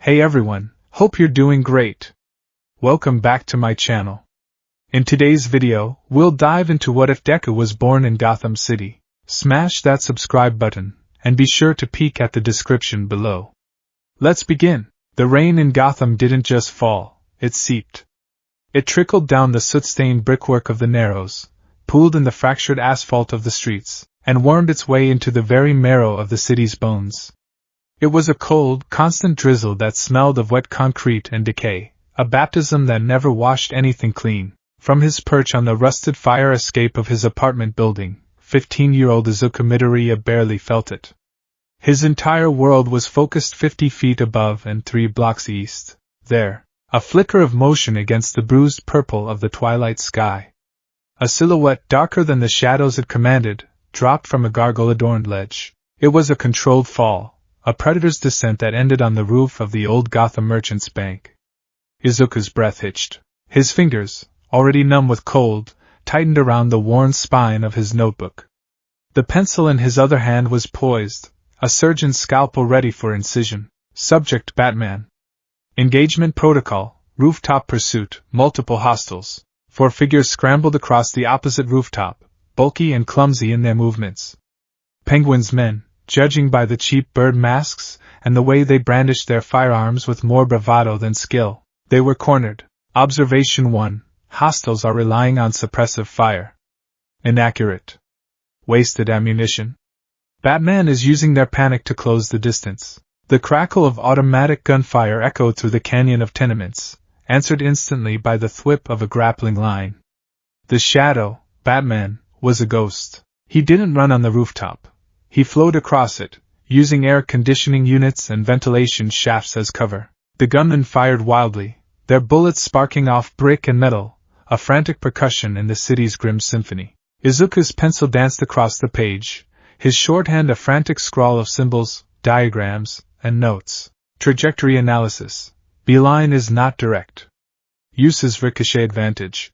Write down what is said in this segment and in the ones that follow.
Hey everyone, hope you're doing great. Welcome back to my channel. In today's video, we'll dive into what if Deku was born in Gotham City. Smash that subscribe button, and be sure to peek at the description below. Let's begin. The rain in Gotham didn't just fall, it seeped. It trickled down the soot-stained brickwork of the Narrows, pooled in the fractured asphalt of the streets, and wormed its way into the very marrow of the city's bones. It was a cold, constant drizzle that smelled of wet concrete and decay, a baptism that never washed anything clean. From his perch on the rusted fire escape of his apartment building, 15-year-old Izuku Midoriya barely felt it. His entire world was focused 50 feet above and 3 blocks east. There, a flicker of motion against the bruised purple of the twilight sky. A silhouette darker than the shadows it commanded, dropped from a gargoyle-adorned ledge. It was a controlled fall. A predator's descent that ended on the roof of the old Gotham Merchants Bank. Izuku's breath hitched. His fingers, already numb with cold, tightened around the worn spine of his notebook. The pencil in his other hand was poised, a surgeon's scalpel ready for incision. Subject: Batman. Engagement protocol: rooftop pursuit, multiple hostiles. 4 figures scrambled across the opposite rooftop, bulky and clumsy in their movements. Penguin's men, judging by the cheap bird masks and the way they brandished their firearms with more bravado than skill, they were cornered. Observation 1. Hostiles are relying on suppressive fire. Inaccurate. Wasted ammunition. Batman is using their panic to close the distance. The crackle of automatic gunfire echoed through the canyon of tenements, answered instantly by the thwip of a grappling line. The shadow, Batman, was a ghost. He didn't run on the rooftop. He flowed across it, using air conditioning units and ventilation shafts as cover. The gunmen fired wildly, their bullets sparking off brick and metal, a frantic percussion in the city's grim symphony. Izuku's pencil danced across the page, his shorthand a frantic scrawl of symbols, diagrams, and notes. Trajectory analysis. Beeline is not direct. Uses ricochet advantage.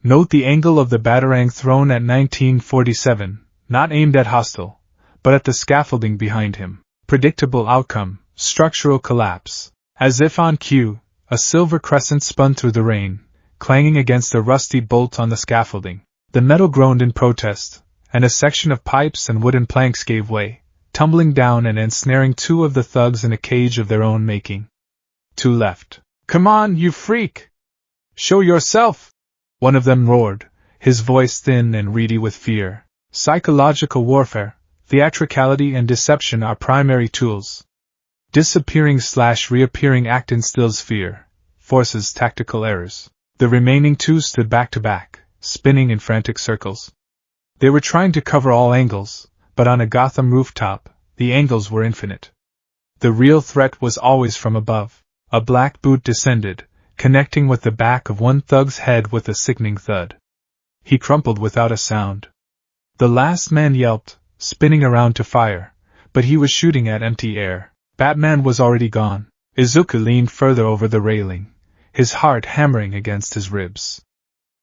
Note the angle of the batarang thrown at 1947, not aimed at hostile, but at the scaffolding behind him. Predictable outcome: structural collapse. As if on cue, a silver crescent spun through the rain, clanging against a rusty bolt on the scaffolding. The metal groaned in protest, and a section of pipes and wooden planks gave way, tumbling down and ensnaring 2 of the thugs in a cage of their own making. 2 left. "Come on, you freak! Show yourself!" one of them roared, his voice thin and reedy with fear. Psychological warfare, theatricality and deception are primary tools. Disappearing/reappearing act instills fear, forces tactical errors. The remaining 2 stood back to back, spinning in frantic circles. They were trying to cover all angles, but on a Gotham rooftop, the angles were infinite. The real threat was always from above. A black boot descended, connecting with the back of one thug's head with a sickening thud. He crumpled without a sound. The last man yelped, spinning around to fire, but he was shooting at empty air. Batman was already gone. Izuku leaned further over the railing, his heart hammering against his ribs.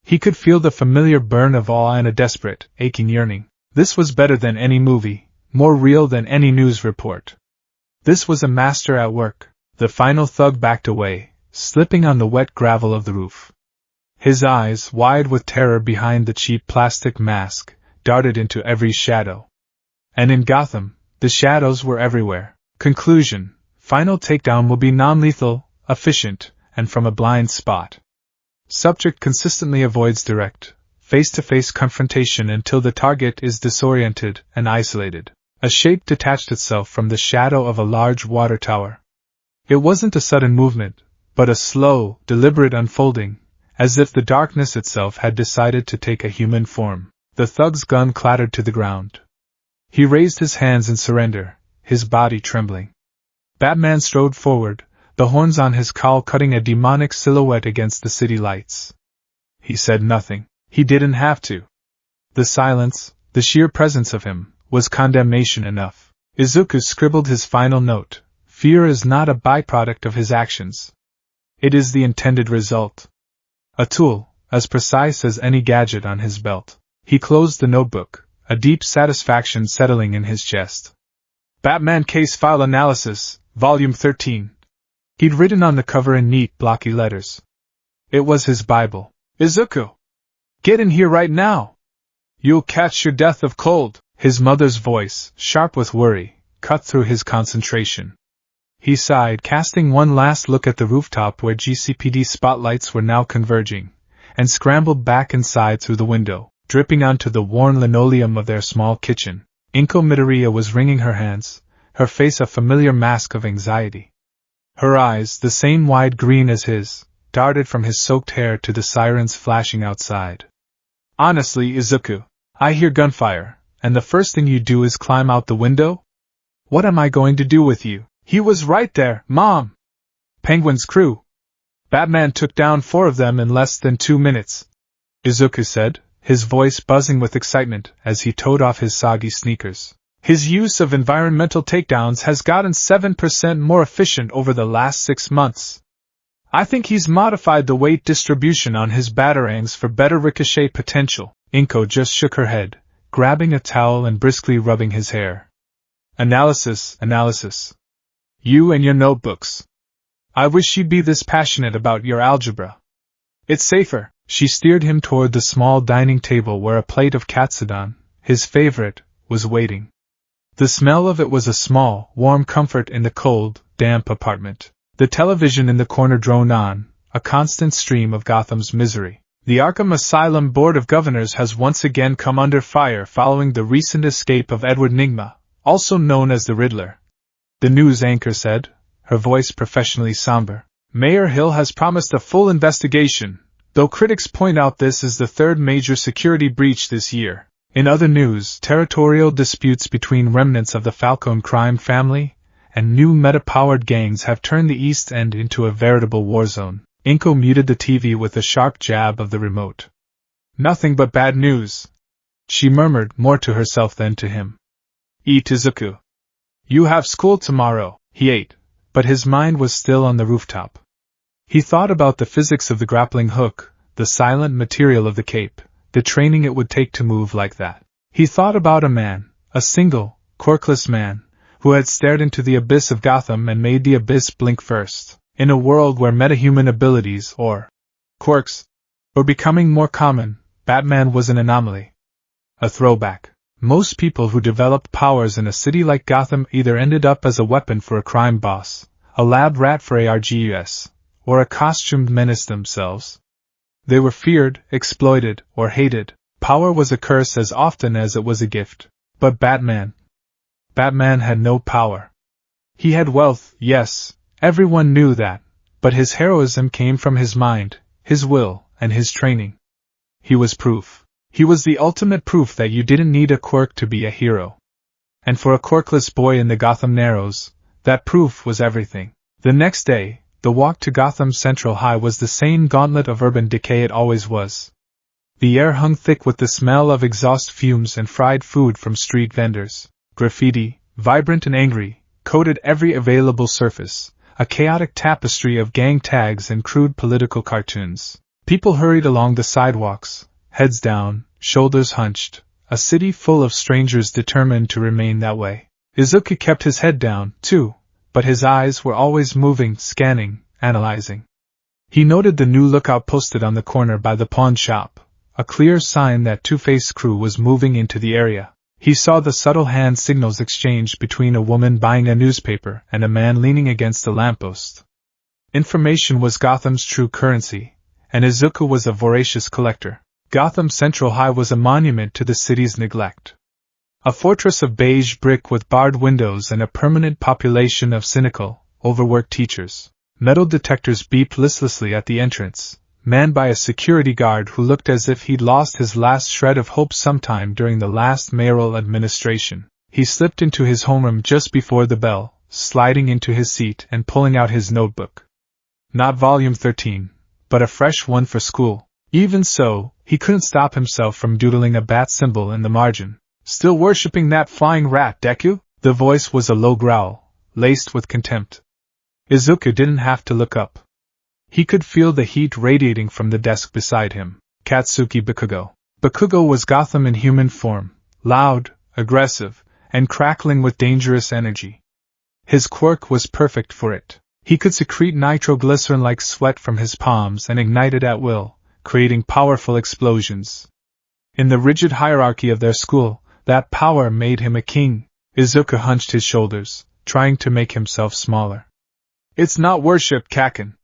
He could feel the familiar burn of awe and a desperate, aching yearning. This was better than any movie, more real than any news report. This was a master at work. The final thug backed away, slipping on the wet gravel of the roof. His eyes, wide with terror behind the cheap plastic mask, darted into every shadow. And in Gotham, the shadows were everywhere. Conclusion: final takedown will be non-lethal, efficient, and from a blind spot. Subject consistently avoids direct, face-to-face confrontation until the target is disoriented and isolated. A shape detached itself from the shadow of a large water tower. It wasn't a sudden movement, but a slow, deliberate unfolding, as if the darkness itself had decided to take a human form. The thug's gun clattered to the ground. He raised his hands in surrender, his body trembling. Batman strode forward, the horns on his cowl cutting a demonic silhouette against the city lights. He said nothing. He didn't have to. The silence, the sheer presence of him, was condemnation enough. Izuku scribbled his final note. Fear is not a byproduct of his actions. It is the intended result. A tool, as precise as any gadget on his belt. He closed the notebook, a deep satisfaction settling in his chest. Batman Case File Analysis, Volume 13. He'd written on the cover in neat, blocky letters. It was his Bible. "Izuku! Get in here right now! You'll catch your death of cold!" His mother's voice, sharp with worry, cut through his concentration. He sighed, casting one last look at the rooftop where GCPD spotlights were now converging, and scrambled back inside through the window, dripping onto the worn linoleum of their small kitchen. Inko Midoriya was wringing her hands, her face a familiar mask of anxiety. Her eyes, the same wide green as his, darted from his soaked hair to the sirens flashing outside. "Honestly, Izuku, I hear gunfire, and the first thing you do is climb out the window? What am I going to do with you?" "He was right there, Mom! Penguin's crew. Batman took down 4 of them in less than 2 minutes," Izuku said, his voice buzzing with excitement as he toed off his soggy sneakers. "His use of environmental takedowns has gotten 7% more efficient over the last 6 months. I think he's modified the weight distribution on his batarangs for better ricochet potential." Inko just shook her head, grabbing a towel and briskly rubbing his hair. Analysis. You and your notebooks. I wish you'd be this passionate about your algebra. It's safer. She steered him toward the small dining table where a plate of katsudon, his favorite, was waiting. The smell of it was a small, warm comfort in the cold, damp apartment. The television in the corner droned on, a constant stream of Gotham's misery. The Arkham Asylum Board of Governors has once again come under fire following the recent escape of Edward Nygma, also known as the Riddler. The news anchor said, her voice professionally somber. Mayor Hill has promised a full investigation, though critics point out this is the 3rd major security breach this year. In other news, territorial disputes between remnants of the Falcone crime family and new meta-powered gangs have turned the East End into a veritable war zone. Inko muted the TV with a sharp jab of the remote. "Nothing but bad news," she murmured, more to herself than to him. "Eat, Izuku. You have school tomorrow." He ate, but his mind was still on the rooftop. He thought about the physics of the grappling hook, the silent material of the cape, the training it would take to move like that. He thought about a man, a single, quirkless man, who had stared into the abyss of Gotham and made the abyss blink first. In a world where metahuman abilities, or quirks, were becoming more common, Batman was an anomaly. A throwback. Most people who developed powers in a city like Gotham either ended up as a weapon for a crime boss, a lab rat for ARGUS, or a costumed menace themselves. They were feared, exploited, or hated. Power was a curse as often as it was a gift. But Batman had no power. He had wealth, yes, everyone knew that, but his heroism came from his mind, his will, and his training. He was proof. He was the ultimate proof that you didn't need a quirk to be a hero. And for a quirkless boy in the Gotham Narrows, that proof was everything. The next day, the walk to Gotham Central High was the same gauntlet of urban decay it always was. The air hung thick with the smell of exhaust fumes and fried food from street vendors. Graffiti, vibrant and angry, coated every available surface, a chaotic tapestry of gang tags and crude political cartoons. People hurried along the sidewalks, heads down, shoulders hunched, a city full of strangers determined to remain that way. Izuku kept his head down, too, but his eyes were always moving, scanning, analyzing. He noted the new lookout posted on the corner by the pawn shop, a clear sign that Two-Face crew was moving into the area. He saw the subtle hand signals exchanged between a woman buying a newspaper and a man leaning against a lamppost. Information was Gotham's true currency, and Izuku was a voracious collector. Gotham Central High was a monument to the city's neglect. A fortress of beige brick with barred windows and a permanent population of cynical, overworked teachers. Metal detectors beeped listlessly at the entrance, manned by a security guard who looked as if he'd lost his last shred of hope sometime during the last mayoral administration. He slipped into his homeroom just before the bell, sliding into his seat and pulling out his notebook. Not volume 13, but a fresh one for school. Even so, he couldn't stop himself from doodling a bat symbol in the margin. "Still worshipping that flying rat, Deku?" The voice was a low growl, laced with contempt. Izuku didn't have to look up. He could feel the heat radiating from the desk beside him. Katsuki Bakugo. Bakugo was Gotham in human form, loud, aggressive, and crackling with dangerous energy. His quirk was perfect for it. He could secrete nitroglycerin like sweat from his palms and ignite it at will, creating powerful explosions. In the rigid hierarchy of their school, that power made him a king. Izuku hunched his shoulders, trying to make himself smaller. It's not worship, Kaken.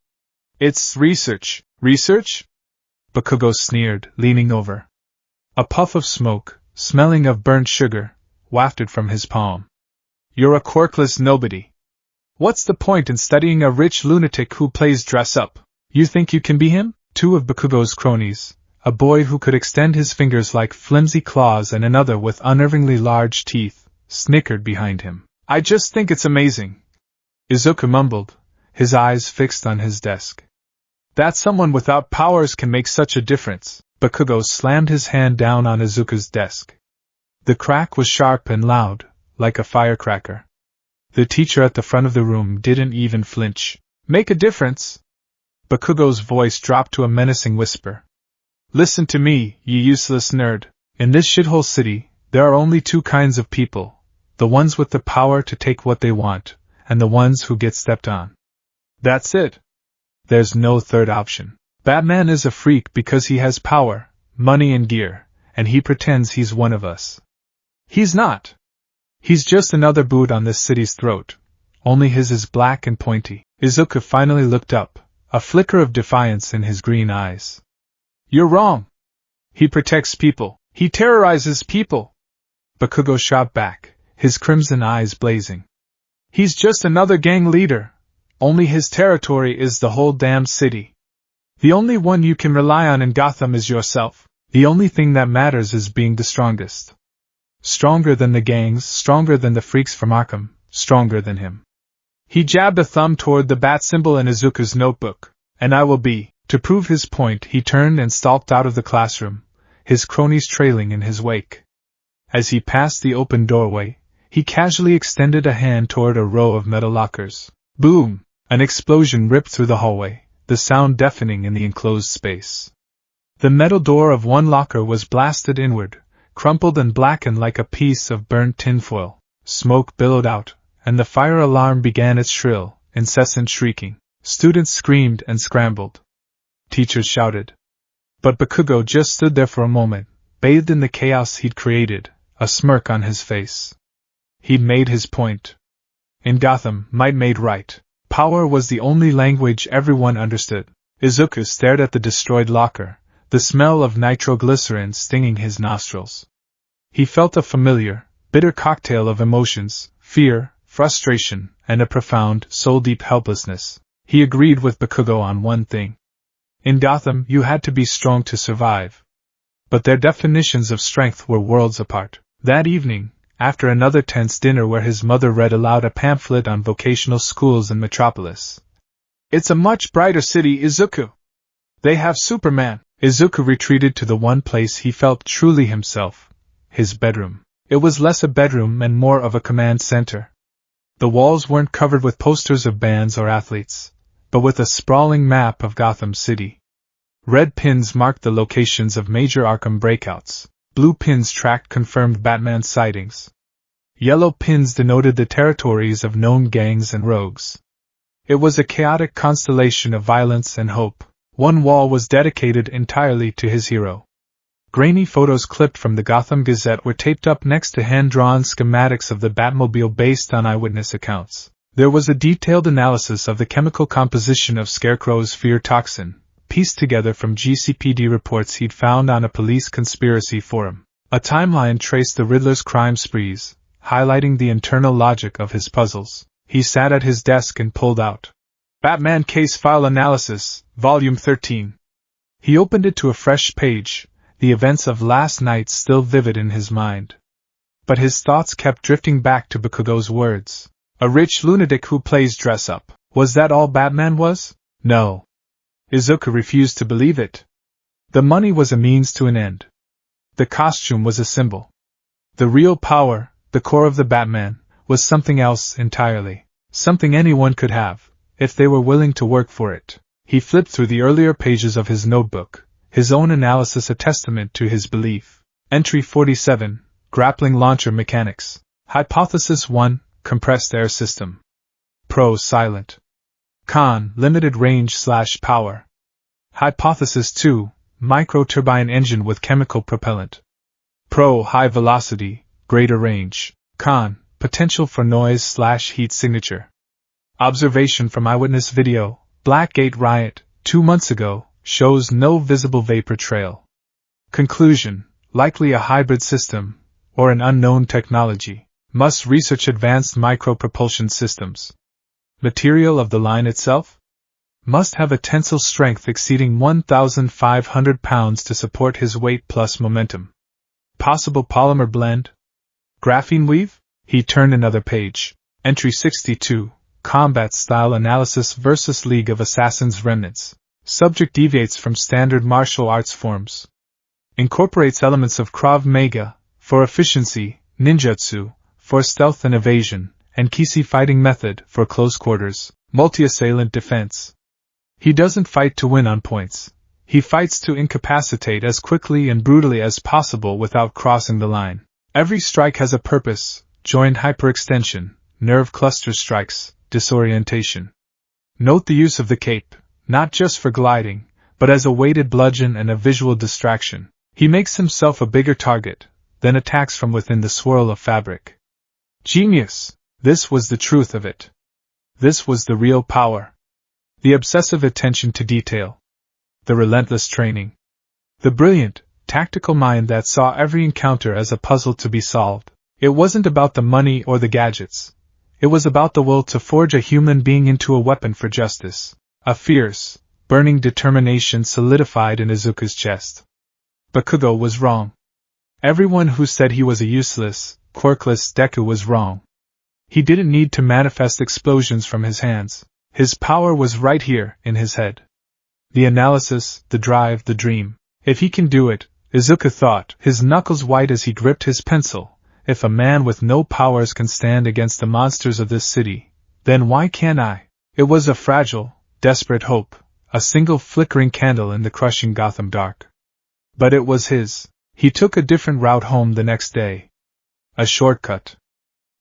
It's research. Research? Bakugo sneered, leaning over. A puff of smoke, smelling of burnt sugar, wafted from his palm. You're a quirkless nobody. What's the point in studying a rich lunatic who plays dress-up? You think you can be him? Two of Bakugo's cronies, a boy who could extend his fingers like flimsy claws and another with unnervingly large teeth, snickered behind him. I just think it's amazing. Izuku mumbled, his eyes fixed on his desk. That someone without powers can make such a difference. Bakugo slammed his hand down on Izuku's desk. The crack was sharp and loud, like a firecracker. The teacher at the front of the room didn't even flinch. Make a difference? Bakugo's voice dropped to a menacing whisper. Listen to me, you useless nerd. In this shithole city, there are only two kinds of people. The ones with the power to take what they want, and the ones who get stepped on. That's it. There's no third option. Batman is a freak because he has power, money and gear, and he pretends he's one of us. He's not. He's just another boot on this city's throat, only his is black and pointy. Izuku finally looked up, a flicker of defiance in his green eyes. You're wrong. He protects people. He terrorizes people. Bakugo shot back, his crimson eyes blazing. He's just another gang leader, only his territory is the whole damn city. The only one you can rely on in Gotham is yourself. The only thing that matters is being the strongest. Stronger than the gangs, stronger than the freaks from Arkham, stronger than him. He jabbed a thumb toward the bat symbol in Izuku's notebook, and I will be. To prove his point, he turned and stalked out of the classroom, his cronies trailing in his wake. As he passed the open doorway, he casually extended a hand toward a row of metal lockers. Boom! An explosion ripped through the hallway, the sound deafening in the enclosed space. The metal door of one locker was blasted inward, crumpled and blackened like a piece of burnt tinfoil. Smoke billowed out, and the fire alarm began its shrill, incessant shrieking. Students screamed and scrambled. Teachers shouted. But Bakugo just stood there for a moment, bathed in the chaos he'd created, a smirk on his face. He'd made his point. In Gotham, might made right. Power was the only language everyone understood. Izuku stared at the destroyed locker, the smell of nitroglycerin stinging his nostrils. He felt a familiar, bitter cocktail of emotions, fear, frustration, and a profound, soul-deep helplessness. He agreed with Bakugo on one thing. In Gotham, you had to be strong to survive. But their definitions of strength were worlds apart. That evening, after another tense dinner where his mother read aloud a pamphlet on vocational schools in Metropolis. It's a much brighter city, Izuku. They have Superman. Izuku retreated to the one place he felt truly himself, his bedroom. It was less a bedroom and more of a command center. The walls weren't covered with posters of bands or athletes, but with a sprawling map of Gotham City. Red pins marked the locations of major Arkham breakouts. Blue pins tracked confirmed Batman sightings. Yellow pins denoted the territories of known gangs and rogues. It was a chaotic constellation of violence and hope. One wall was dedicated entirely to his hero. Grainy photos clipped from the Gotham Gazette were taped up next to hand-drawn schematics of the Batmobile based on eyewitness accounts. There was a detailed analysis of the chemical composition of Scarecrow's fear toxin, pieced together from GCPD reports he'd found on a police conspiracy forum. A timeline traced the Riddler's crime sprees, highlighting the internal logic of his puzzles. He sat at his desk and pulled out Batman Case File Analysis, Volume 13. He opened it to a fresh page, the events of last night still vivid in his mind. But his thoughts kept drifting back to Bakugo's words. A rich lunatic who plays dress-up. Was that all Batman was? No. Izuku refused to believe it. The money was a means to an end. The costume was a symbol. The real power, the core of the Batman, was something else entirely. Something anyone could have, if they were willing to work for it. He flipped through the earlier pages of his notebook, his own analysis a testament to his belief. Entry 47, Grappling Launcher Mechanics. Hypothesis 1, Compressed Air System. Silent. Con, limited range/power. Hypothesis 2, microturbine engine with chemical propellant. Pro, high velocity, greater range. Con, potential for noise/heat signature. Observation from eyewitness video, Blackgate riot, 2 months ago, shows no visible vapor trail. Conclusion, likely a hybrid system, or an unknown technology. Must research advanced micropropulsion systems. Material of the line itself? Must have a tensile strength exceeding 1,500 pounds to support his weight plus momentum. Possible polymer blend? Graphene weave? He turned another page. Entry 62, Combat Style Analysis vs. League of Assassins Remnants. Subject deviates from standard martial arts forms. Incorporates elements of Krav Maga, for efficiency, ninjutsu, for stealth and evasion, and Kisi fighting method, for close quarters, multi-assailant defense. He doesn't fight to win on points. He fights to incapacitate as quickly and brutally as possible without crossing the line. Every strike has a purpose: joint hyperextension, nerve cluster strikes, disorientation. Note the use of the cape, not just for gliding, but as a weighted bludgeon and a visual distraction. He makes himself a bigger target, then attacks from within the swirl of fabric. Genius! This was the truth of it. This was the real power. The obsessive attention to detail. The relentless training. The brilliant, tactical mind that saw every encounter as a puzzle to be solved. It wasn't about the money or the gadgets. It was about the will to forge a human being into a weapon for justice. A fierce, burning determination solidified in Izuku's chest. Bakugo was wrong. Everyone who said he was a useless, quirkless Deku was wrong. He didn't need to manifest explosions from his hands. His power was right here, in his head. The analysis, the drive, the dream. If he can do it, Izuku thought, his knuckles white as he gripped his pencil, if a man with no powers can stand against the monsters of this city, then why can't I? It was a fragile, desperate hope, a single flickering candle in the crushing Gotham dark. But it was his. He took a different route home the next day. A shortcut.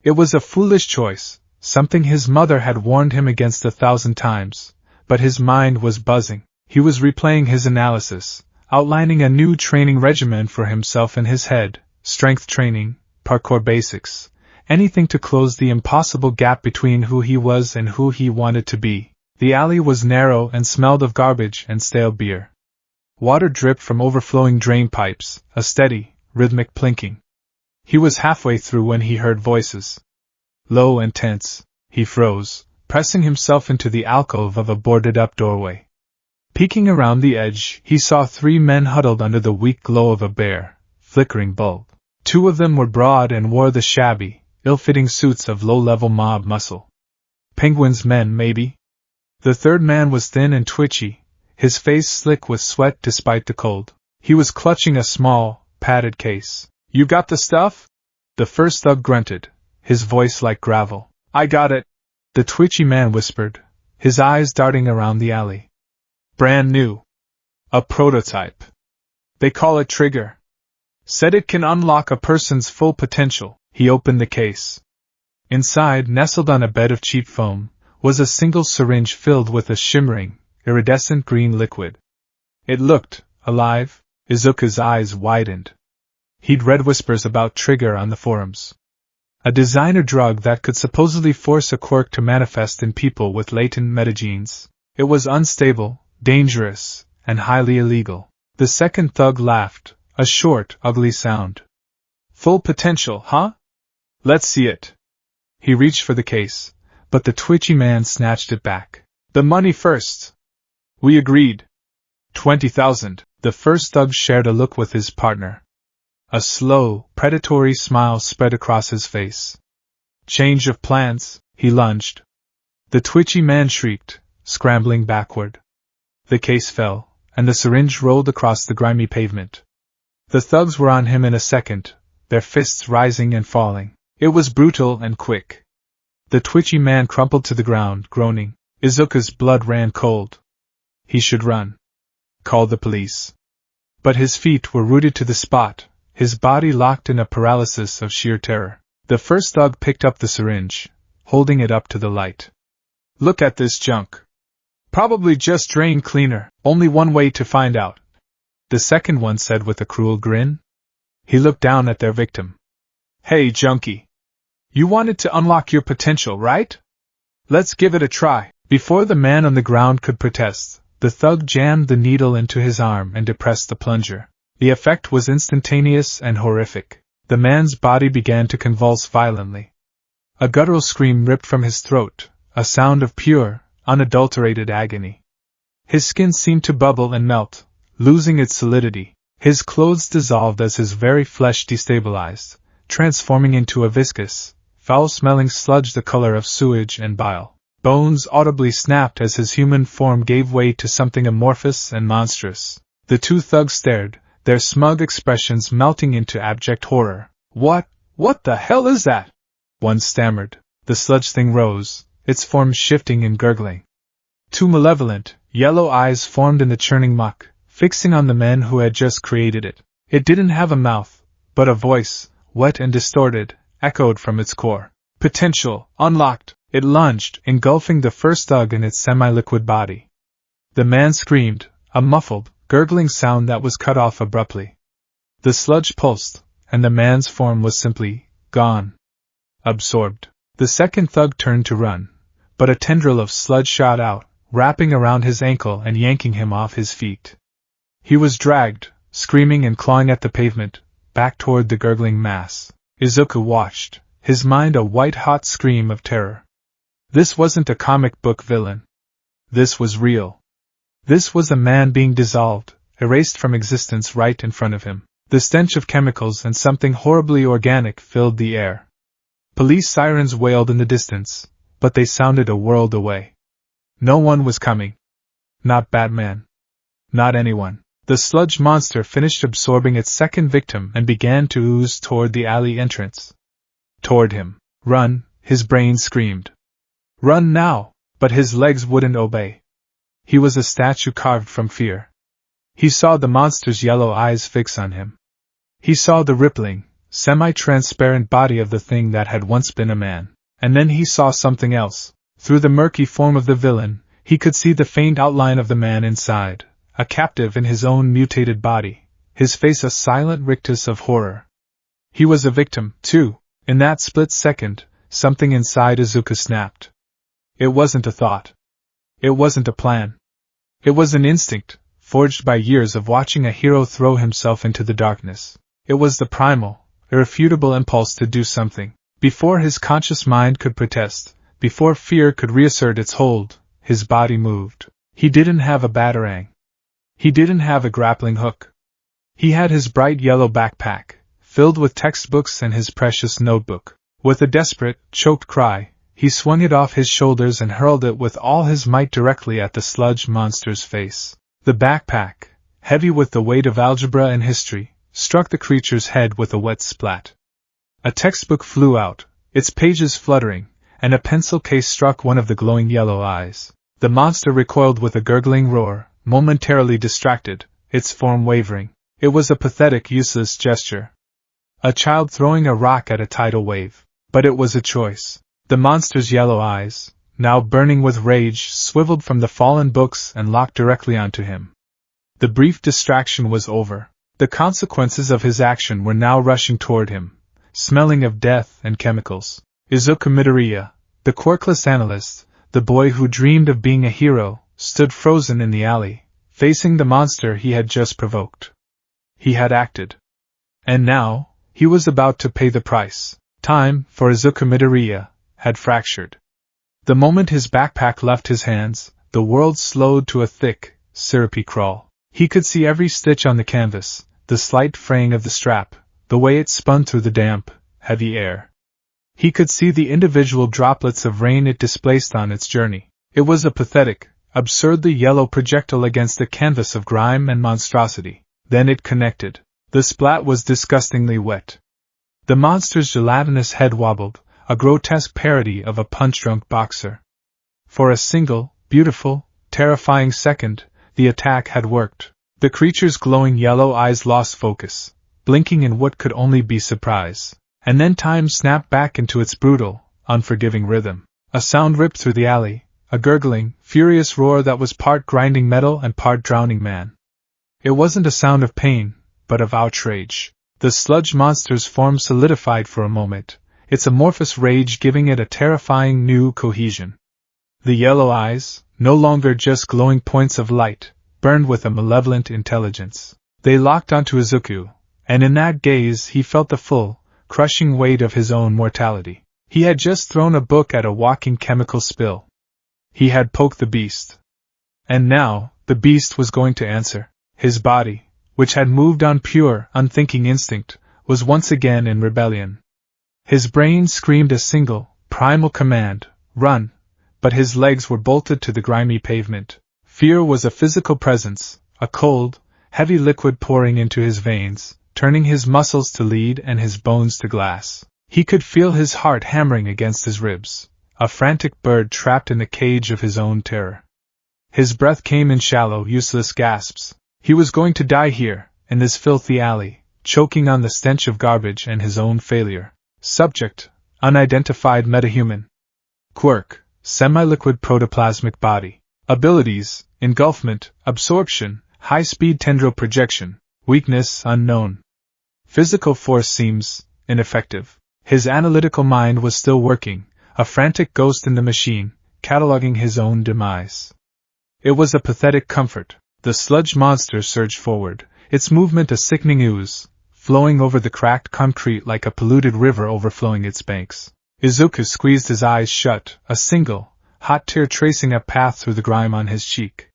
It was a foolish choice, something his mother had warned him against 1,000 times, but his mind was buzzing. He was replaying his analysis, outlining a new training regimen for himself in his head: strength training, parkour basics, anything to close the impossible gap between who he was and who he wanted to be. The alley was narrow and smelled of garbage and stale beer. Water dripped from overflowing drain pipes, a steady, rhythmic plinking. He was halfway through when he heard voices. Low and tense, he froze, pressing himself into the alcove of a boarded-up doorway. Peeking around the edge, he saw 3 men huddled under the weak glow of a bare, flickering bulb. 2 of them were broad and wore the shabby, ill-fitting suits of low-level mob muscle. Penguin's men, maybe? The third man was thin and twitchy, his face slick with sweat despite the cold. He was clutching a small, padded case. "You got the stuff?" The first thug grunted, his voice like gravel. "I got it," the twitchy man whispered, his eyes darting around the alley. "Brand new. A prototype. They call it Trigger. Said it can unlock a person's full potential." He opened the case. Inside, nestled on a bed of cheap foam, was a single syringe filled with a shimmering, iridescent green liquid. It looked alive. Izuku's eyes widened. He'd read whispers about Trigger on the forums. A designer drug that could supposedly force a quirk to manifest in people with latent metagenes. It was unstable, dangerous, and highly illegal. The second thug laughed, a short, ugly sound. "Full potential, huh? Let's see it." He reached for the case, but the twitchy man snatched it back. "The money first." "We agreed." 20,000. The first thug shared a look with his partner. A slow, predatory smile spread across his face. "Change of plans," he lunged. The twitchy man shrieked, scrambling backward. The case fell, and the syringe rolled across the grimy pavement. The thugs were on him in a second, their fists rising and falling. It was brutal and quick. The twitchy man crumpled to the ground, groaning. Izuku's blood ran cold. He should run. Call the police. But his feet were rooted to the spot, his body locked in a paralysis of sheer terror. The first thug picked up the syringe, holding it up to the light. "Look at this junk." Probably just drain cleaner, only one way to find out, the second one said with a cruel grin. He looked down at their victim. Hey, junkie. You wanted to unlock your potential, right? Let's give it a try. Before the man on the ground could protest, the thug jammed the needle into his arm and depressed the plunger. The effect was instantaneous and horrific. The man's body began to convulse violently. A guttural scream ripped from his throat, a sound of pure, unadulterated agony. His skin seemed to bubble and melt, losing its solidity. His clothes dissolved as his very flesh destabilized, transforming into a viscous, foul-smelling sludge the color of sewage and bile. Bones audibly snapped as his human form gave way to something amorphous and monstrous. The two thugs stared, their smug expressions melting into abject horror. What the hell is that? One stammered. The sludge thing rose, its form shifting and gurgling. Two malevolent, yellow eyes formed in the churning muck, fixing on the men who had just created it. It didn't have a mouth, but a voice, wet and distorted, echoed from its core. Potential, unlocked. It lunged, engulfing the first thug in its semi-liquid body. The man screamed, a muffled, gurgling sound that was cut off abruptly. The sludge pulsed, and the man's form was simply gone. Absorbed. The second thug turned to run, but a tendril of sludge shot out, wrapping around his ankle and yanking him off his feet. He was dragged, screaming and clawing at the pavement, back toward the gurgling mass. Izuku watched, his mind a white-hot scream of terror. This wasn't a comic book villain. This was real. This was a man being dissolved, erased from existence right in front of him. The stench of chemicals and something horribly organic filled the air. Police sirens wailed in the distance, but they sounded a world away. No one was coming. Not Batman. Not anyone. The sludge monster finished absorbing its second victim and began to ooze toward the alley entrance. Toward him. Run, his brain screamed. Run now, but his legs wouldn't obey. He was a statue carved from fear. He saw the monster's yellow eyes fix on him. He saw the rippling, semi-transparent body of the thing that had once been a man. And then he saw something else. Through the murky form of the villain, he could see the faint outline of the man inside, a captive in his own mutated body, his face a silent rictus of horror. He was a victim, too. In that split second, something inside Izuku snapped. It wasn't a thought. It wasn't a plan. It was an instinct, forged by years of watching a hero throw himself into the darkness. It was the primal, irrefutable impulse to do something. Before his conscious mind could protest, before fear could reassert its hold, his body moved. He didn't have a batarang. He didn't have a grappling hook. He had his bright yellow backpack, filled with textbooks and his precious notebook. With a desperate, choked cry, he swung it off his shoulders and hurled it with all his might directly at the sludge monster's face. The backpack, heavy with the weight of algebra and history, struck the creature's head with a wet splat. A textbook flew out, its pages fluttering, and a pencil case struck one of the glowing yellow eyes. The monster recoiled with a gurgling roar, momentarily distracted, its form wavering. It was a pathetic, useless gesture. A child throwing a rock at a tidal wave. But it was a choice. The monster's yellow eyes, now burning with rage, swiveled from the fallen books and locked directly onto him. The brief distraction was over. The consequences of his action were now rushing toward him, smelling of death and chemicals. Izuku Midoriya, the quirkless analyst, the boy who dreamed of being a hero, stood frozen in the alley, facing the monster he had just provoked. He had acted. And now, he was about to pay the price. Time, for Izuku Midoriya, had fractured. The moment his backpack left his hands, the world slowed to a thick, syrupy crawl. He could see every stitch on the canvas, the slight fraying of the strap, the way it spun through the damp, heavy air. He could see the individual droplets of rain it displaced on its journey. It was a pathetic, absurdly yellow projectile against a canvas of grime and monstrosity. Then it connected. The splat was disgustingly wet. The monster's gelatinous head wobbled, a grotesque parody of a punch-drunk boxer. For a single, beautiful, terrifying second, the attack had worked. The creature's glowing yellow eyes lost focus, blinking in what could only be surprise. And then time snapped back into its brutal, unforgiving rhythm. A sound ripped through the alley, a gurgling, furious roar that was part grinding metal and part drowning man. It wasn't a sound of pain, but of outrage. The sludge monster's form solidified for a moment, its amorphous rage giving it a terrifying new cohesion. The yellow eyes, no longer just glowing points of light, burned with a malevolent intelligence. They locked onto Izuku, and in that gaze he felt the full, crushing weight of his own mortality. He had just thrown a book at a walking chemical spill. He had poked the beast. And now, the beast was going to answer. His body, which had moved on pure, unthinking instinct, was once again in rebellion. His brain screamed a single, primal command, run, but his legs were bolted to the grimy pavement. Fear was a physical presence, a cold, heavy liquid pouring into his veins, turning his muscles to lead and his bones to glass. He could feel his heart hammering against his ribs, a frantic bird trapped in the cage of his own terror. His breath came in shallow, useless gasps. He was going to die here, in this filthy alley, choking on the stench of garbage and his own failure. Subject: unidentified metahuman. Quirk: semi-liquid protoplasmic body. Abilities: engulfment, absorption, high-speed tendril projection. Weakness: unknown. Physical force seems ineffective. His analytical mind was still working, a frantic ghost in the machine, cataloging his own demise. It was a pathetic comfort. The sludge monster surged forward, its movement a sickening ooze, flowing over the cracked concrete like a polluted river overflowing its banks. Izuku squeezed his eyes shut, a single, hot tear tracing a path through the grime on his cheek.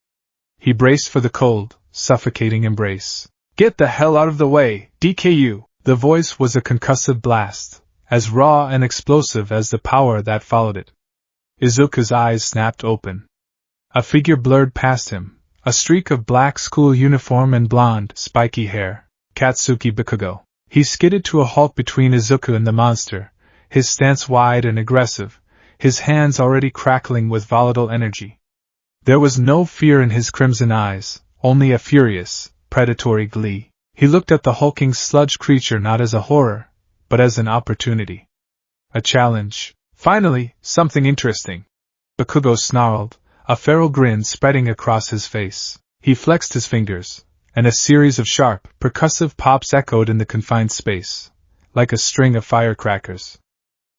He braced for the cold, suffocating embrace. "Get the hell out of the way, DKU!" The voice was a concussive blast, as raw and explosive as the power that followed it. Izuku's eyes snapped open. A figure blurred past him, a streak of black school uniform and blonde, spiky hair. Katsuki Bakugo. He skidded to a halt between Izuku and the monster, his stance wide and aggressive, his hands already crackling with volatile energy. There was no fear in his crimson eyes, only a furious, predatory glee. He looked at the hulking sludge creature not as a horror, but as an opportunity. A challenge. Finally, something interesting. Bakugo snarled, a feral grin spreading across his face. He flexed his fingers, and a series of sharp, percussive pops echoed in the confined space, like a string of firecrackers.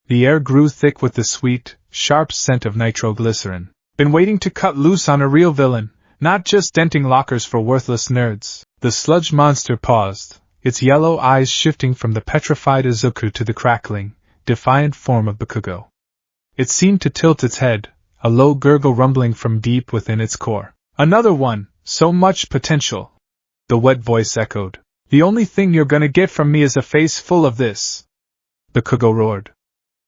The air grew thick with the sweet, sharp scent of nitroglycerin. Been waiting to cut loose on a real villain, not just denting lockers for worthless nerds. The sludge monster paused, its yellow eyes shifting from the petrified Izuku to the crackling, defiant form of Bakugo. It seemed to tilt its head, a low gurgle rumbling from deep within its core. "Another one, so much potential," the wet voice echoed. "The only thing you're gonna get from me is a face full of this," Bakugo roared.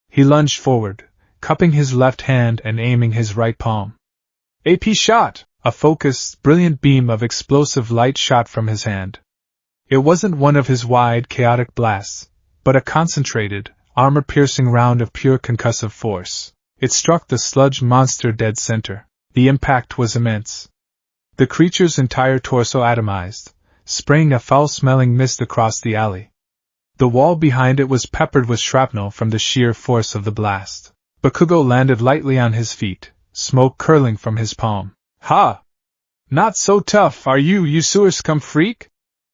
He lunged forward, cupping his left hand and aiming his right palm. AP shot! A focused, brilliant beam of explosive light shot from his hand. It wasn't one of his wide, chaotic blasts, but a concentrated, armor-piercing round of pure concussive force. It struck the sludge monster dead center. The impact was immense. The creature's entire torso atomized, spraying a foul-smelling mist across the alley. The wall behind it was peppered with shrapnel from the sheer force of the blast. Bakugo landed lightly on his feet, smoke curling from his palm. "Ha! Not so tough, are you, you sewer scum freak?"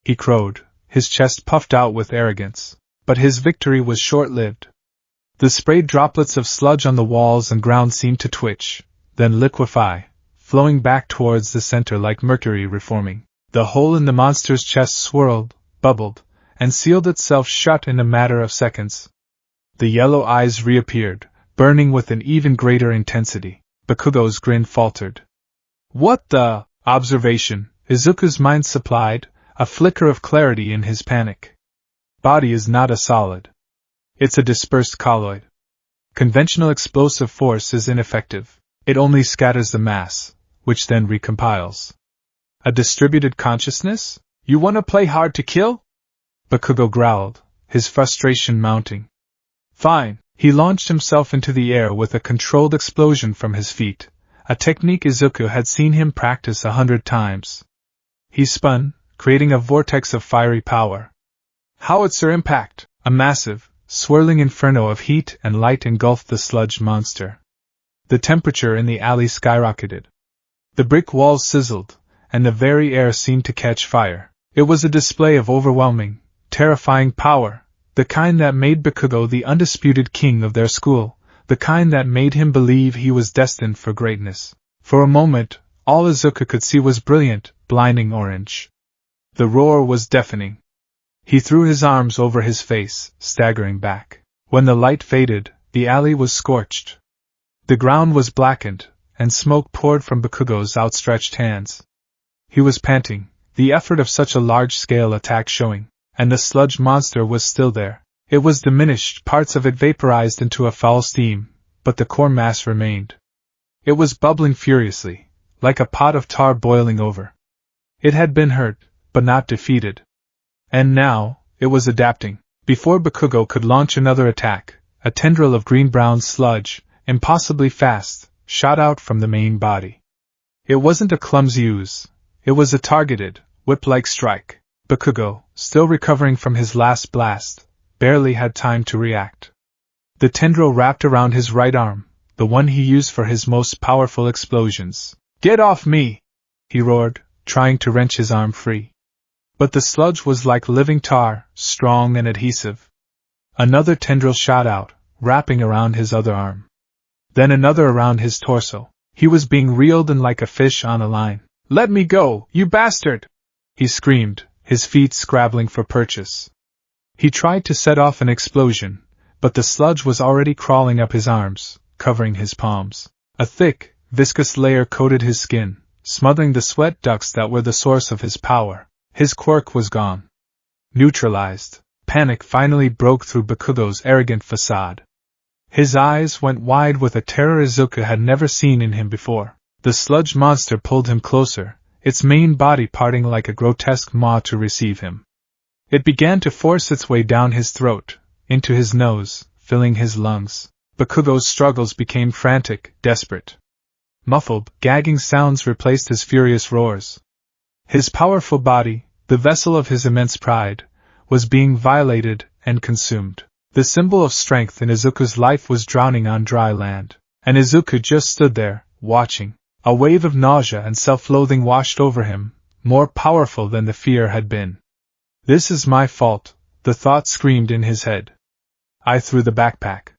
he crowed, his chest puffed out with arrogance. But his victory was short-lived. The sprayed droplets of sludge on the walls and ground seemed to twitch, then liquefy, flowing back towards the center like mercury reforming. The hole in the monster's chest swirled, bubbled, and sealed itself shut in a matter of seconds. The yellow eyes reappeared, burning with an even greater intensity. Bakugo's grin faltered. "What the?" Observation, Izuku's mind supplied, a flicker of clarity in his panic. Body is not a solid. It's a dispersed colloid. Conventional explosive force is ineffective. It only scatters the mass, which then recompiles. A distributed consciousness? You want to play hard to kill? Bakugo growled, his frustration mounting. Fine. He launched himself into the air with a controlled explosion from his feet, a technique Izuku had seen him practice 100 times. He spun, creating a vortex of fiery power. Howitzer impact! A massive, swirling inferno of heat and light engulfed the sludge monster. The temperature in the alley skyrocketed. The brick walls sizzled, and the very air seemed to catch fire. It was a display of overwhelming, terrifying power, the kind that made Bakugo the undisputed king of their school, the kind that made him believe he was destined for greatness. For a moment, all Izuku could see was brilliant, blinding orange. The roar was deafening. He threw his arms over his face, staggering back. When the light faded, the alley was scorched. The ground was blackened, and smoke poured from Bakugo's outstretched hands. He was panting, the effort of such a large-scale attack showing, and the sludge monster was still there. It was diminished, parts of it vaporized into a foul steam, but the core mass remained. It was bubbling furiously, like a pot of tar boiling over. It had been hurt, but not defeated. And now, it was adapting. Before Bakugo could launch another attack, a tendril of green-brown sludge, impossibly fast, shot out from the main body. It wasn't a clumsy ooze. It was a targeted, whip-like strike. Bakugo, still recovering from his last blast, barely had time to react. The tendril wrapped around his right arm, the one he used for his most powerful explosions. "Get off me!" he roared, trying to wrench his arm free. But the sludge was like living tar, strong and adhesive. Another tendril shot out, wrapping around his other arm. Then another around his torso. He was being reeled in like a fish on a line. "Let me go, you bastard!" he screamed, his feet scrabbling for purchase. He tried to set off an explosion, but the sludge was already crawling up his arms, covering his palms. A thick, viscous layer coated his skin, smothering the sweat ducts that were the source of his power. His quirk was gone. Neutralized. Panic finally broke through Bakugo's arrogant facade. His eyes went wide with a terror Izuku had never seen in him before. The sludge monster pulled him closer, its main body parting like a grotesque maw to receive him. It began to force its way down his throat, into his nose, filling his lungs. Bakugo's struggles became frantic, desperate. Muffled, gagging sounds replaced his furious roars. His powerful body, the vessel of his immense pride, was being violated and consumed. The symbol of strength in Izuku's life was drowning on dry land, and Izuku just stood there, watching. A wave of nausea and self-loathing washed over him, more powerful than the fear had been. "This is my fault," the thought screamed in his head. "I threw the backpack.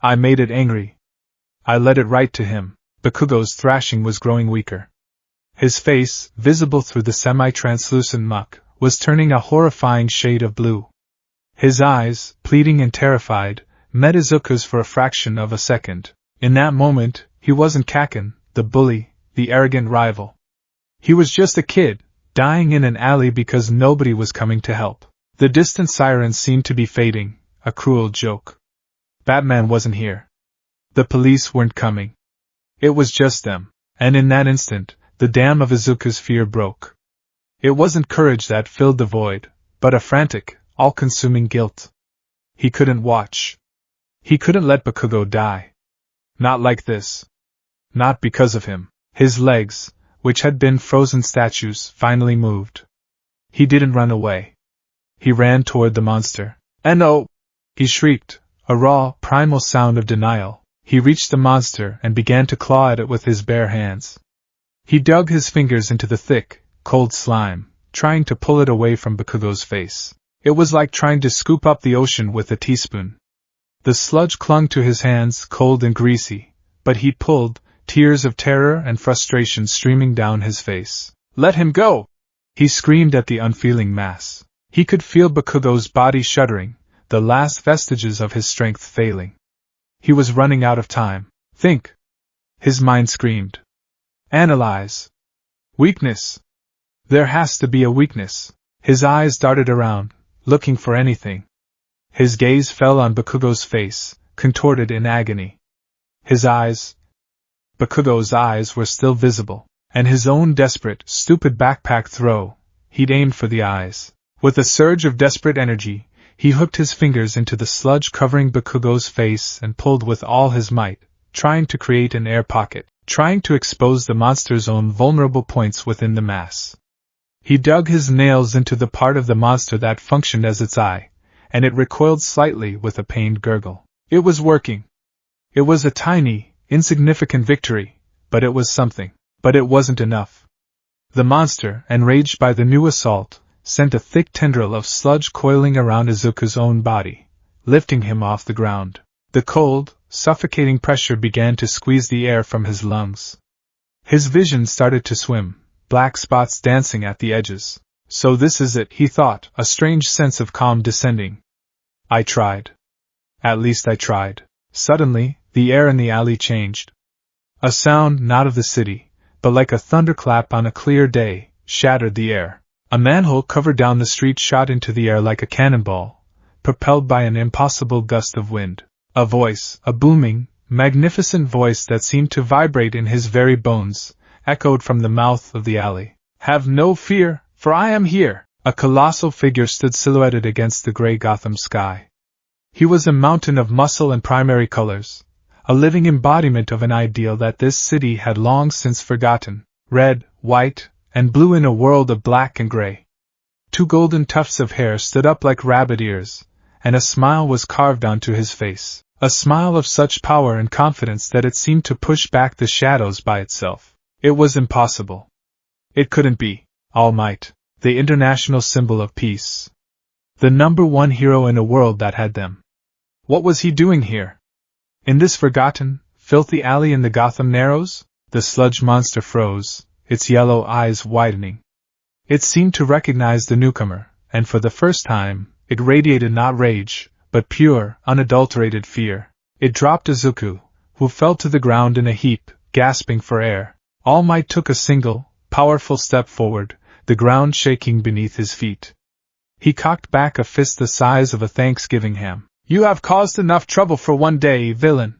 I made it angry. I led it right to him." Bakugo's thrashing was growing weaker. His face, visible through the semi-translucent muck, was turning a horrifying shade of blue. His eyes, pleading and terrified, met Izuku's for a fraction of a second. In that moment, he wasn't Kaken, the bully, the arrogant rival. He was just a kid, dying in an alley because nobody was coming to help. The distant sirens seemed to be fading, a cruel joke. Batman wasn't here. The police weren't coming. It was just them, and in that instant, the dam of Izuku's fear broke. It wasn't courage that filled the void, but a frantic, all-consuming guilt. He couldn't watch. He couldn't let Bakugo die. Not like this. Not because of him. His legs, which had been frozen statues, finally moved. He didn't run away. He ran toward the monster. "No!" he shrieked, a raw, primal sound of denial. He reached the monster and began to claw at it with his bare hands. He dug his fingers into the thick, cold slime, trying to pull it away from Bakugo's face. It was like trying to scoop up the ocean with a teaspoon. The sludge clung to his hands, cold and greasy, but he pulled, tears of terror and frustration streaming down his face. "Let him go!" he screamed at the unfeeling mass. He could feel Bakugo's body shuddering, the last vestiges of his strength failing. He was running out of time. "Think!" his mind screamed. "Analyze. Weakness. There has to be a weakness." His eyes darted around, looking for anything. His gaze fell on Bakugo's face, contorted in agony. Bakugo's eyes were still visible, and his own desperate, stupid backpack throw, he'd aimed for the eyes. With a surge of desperate energy, he hooked his fingers into the sludge covering Bakugo's face and pulled with all his might, trying to create an air pocket, trying to expose the monster's own vulnerable points within the mass. He dug his nails into the part of the monster that functioned as its eye, and it recoiled slightly with a pained gurgle. It was working. It was a tiny, insignificant victory, but it was something. But it wasn't enough. The monster, enraged by the new assault, sent a thick tendril of sludge coiling around Izuku's own body, lifting him off the ground. The cold, suffocating pressure began to squeeze the air from his lungs. His vision started to swim, black spots dancing at the edges. So this is it, he thought, a strange sense of calm descending. I tried. At least I tried. Suddenly, the air in the alley changed. A sound not of the city, but like a thunderclap on a clear day, shattered the air. A manhole covered down the street shot into the air like a cannonball, propelled by an impossible gust of wind. A voice, a booming, magnificent voice that seemed to vibrate in his very bones, echoed from the mouth of the alley. Have no fear, for I am here. A colossal figure stood silhouetted against the gray Gotham sky. He was a mountain of muscle and primary colors, a living embodiment of an ideal that this city had long since forgotten, red, white, and blue in a world of black and gray. 2 golden tufts of hair stood up like rabbit ears, and a smile was carved onto his face, a smile of such power and confidence that it seemed to push back the shadows by itself. It was impossible. It couldn't be. All Might, the international symbol of peace. The #1 hero in a world that had them. What was he doing here? In this forgotten, filthy alley in the Gotham Narrows? The sludge monster froze, its yellow eyes widening. It seemed to recognize the newcomer, and for the first time, it radiated not rage, but pure, unadulterated fear. It dropped Izuku, who fell to the ground in a heap, gasping for air. All Might took a single, powerful step forward, the ground shaking beneath his feet. He cocked back a fist the size of a Thanksgiving ham. You have caused enough trouble for one day, villain!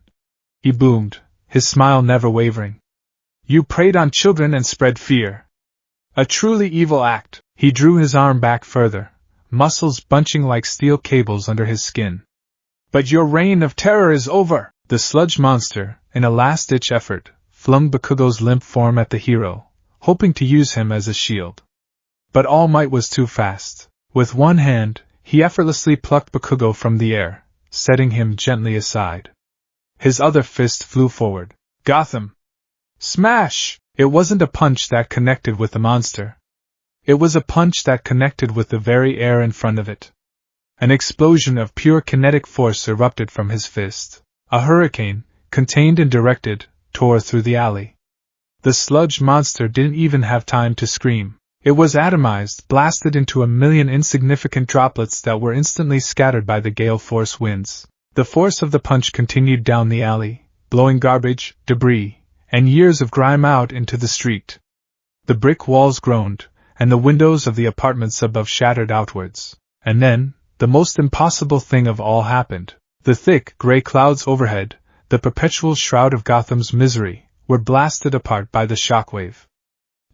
He boomed, his smile never wavering. You preyed on children and spread fear. A truly evil act. He drew his arm back further, muscles bunching like steel cables under his skin. But your reign of terror is over! The sludge monster, in a last-ditch effort, flung Bakugo's limp form at the hero, hoping to use him as a shield. But All Might was too fast. With one hand, he effortlessly plucked Bakugo from the air, setting him gently aside. His other fist flew forward. Gotham! Smash! It wasn't a punch that connected with the monster. It was a punch that connected with the very air in front of it. An explosion of pure kinetic force erupted from his fist. A hurricane, contained and directed, tore through the alley. The sludge monster didn't even have time to scream. It was atomized, blasted into a million insignificant droplets that were instantly scattered by the gale force winds. The force of the punch continued down the alley, blowing garbage, debris, and years of grime out into the street. The brick walls groaned, and the windows of the apartments above shattered outwards. And then, the most impossible thing of all happened. The thick, gray clouds overhead, the perpetual shroud of Gotham's misery, were blasted apart by the shockwave.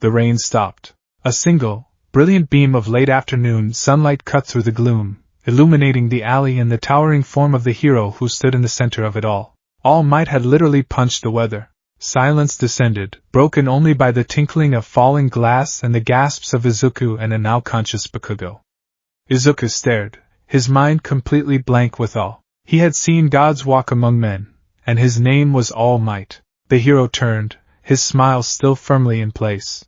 The rain stopped. A single, brilliant beam of late afternoon sunlight cut through the gloom, illuminating the alley and the towering form of the hero who stood in the center of it all. All Might had literally punched the weather. Silence descended, broken only by the tinkling of falling glass and the gasps of Izuku and a now conscious Bakugo. Izuku stared, his mind completely blank with awe. He had seen gods walk among men, and his name was All Might. The hero turned, his smile still firmly in place.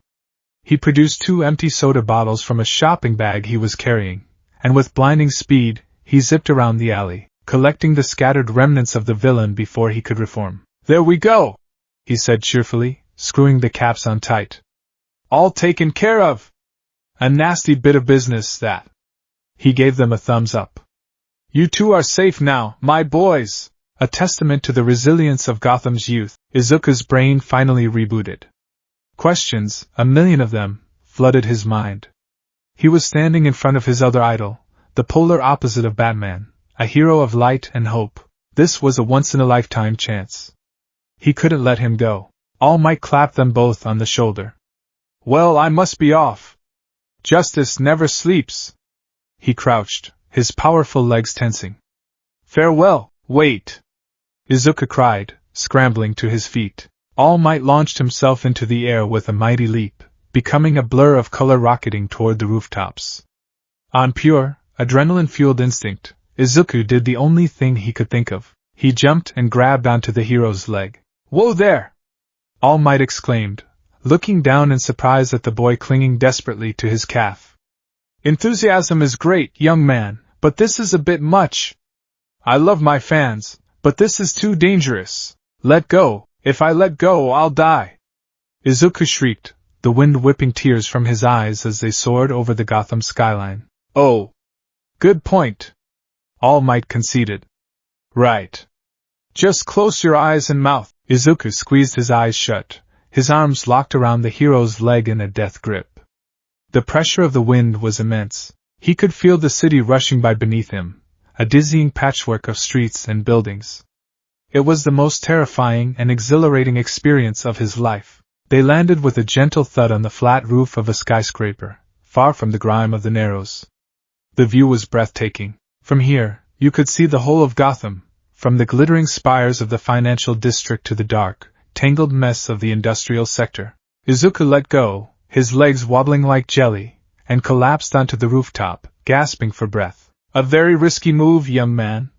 He produced 2 empty soda bottles from a shopping bag he was carrying, and with blinding speed, he zipped around the alley, collecting the scattered remnants of the villain before he could reform. There we go! He said cheerfully, screwing the caps on tight. All taken care of! A nasty bit of business, that. He gave them a thumbs up. You two are safe now, my boys! A testament to the resilience of Gotham's youth, Izuku's brain finally rebooted. Questions, a million of them, flooded his mind. He was standing in front of his other idol, the polar opposite of Batman, a hero of light and hope. This was a once-in-a-lifetime chance. He couldn't let him go. All Might clapped them both on the shoulder. Well, I must be off. Justice never sleeps. He crouched, his powerful legs tensing. Farewell, wait! Izuku cried, scrambling to his feet. All Might launched himself into the air with a mighty leap, becoming a blur of color rocketing toward the rooftops. On pure, adrenaline-fueled instinct, Izuku did the only thing he could think of. He jumped and grabbed onto the hero's leg. Whoa there! All Might exclaimed, looking down in surprise at the boy clinging desperately to his calf. Enthusiasm is great, young man, but this is a bit much. I love my fans, but this is too dangerous. Let go. If I let go, I'll die. Izuku shrieked, the wind whipping tears from his eyes as they soared over the Gotham skyline. Oh. Good point. All Might conceded. Right. Just close your eyes and mouth. Izuku squeezed his eyes shut, his arms locked around the hero's leg in a death grip. The pressure of the wind was immense. He could feel the city rushing by beneath him, a dizzying patchwork of streets and buildings. It was the most terrifying and exhilarating experience of his life. They landed with a gentle thud on the flat roof of a skyscraper, far from the grime of the Narrows. The view was breathtaking. From here, you could see the whole of Gotham, from the glittering spires of the financial district to the dark, tangled mess of the industrial sector. Izuku let go, his legs wobbling like jelly, and collapsed onto the rooftop, gasping for breath. A very risky move, young man,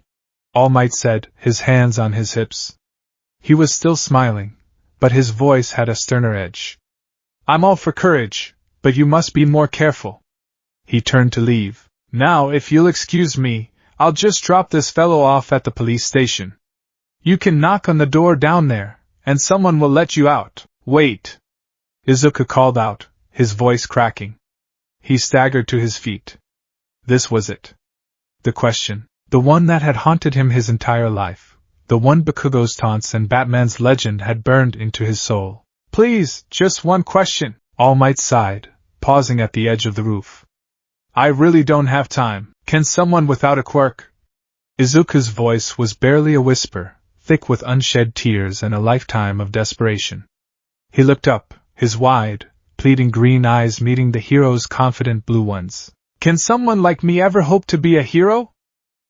All Might said, his hands on his hips. He was still smiling, but his voice had a sterner edge. I'm all for courage, but you must be more careful. He turned to leave. Now, if you'll excuse me, I'll just drop this fellow off at the police station. You can knock on the door down there, and someone will let you out. Wait! Izuku called out, his voice cracking. He staggered to his feet. This was it. The question, the one that had haunted him his entire life, the one Bakugo's taunts and Batman's legend had burned into his soul. Please, just one question, All Might sighed, pausing at the edge of the roof. I really don't have time. Can someone without a quirk? Izuku's voice was barely a whisper, thick with unshed tears and a lifetime of desperation. He looked up, his wide, pleading green eyes meeting the hero's confident blue ones. Can someone like me ever hope to be a hero?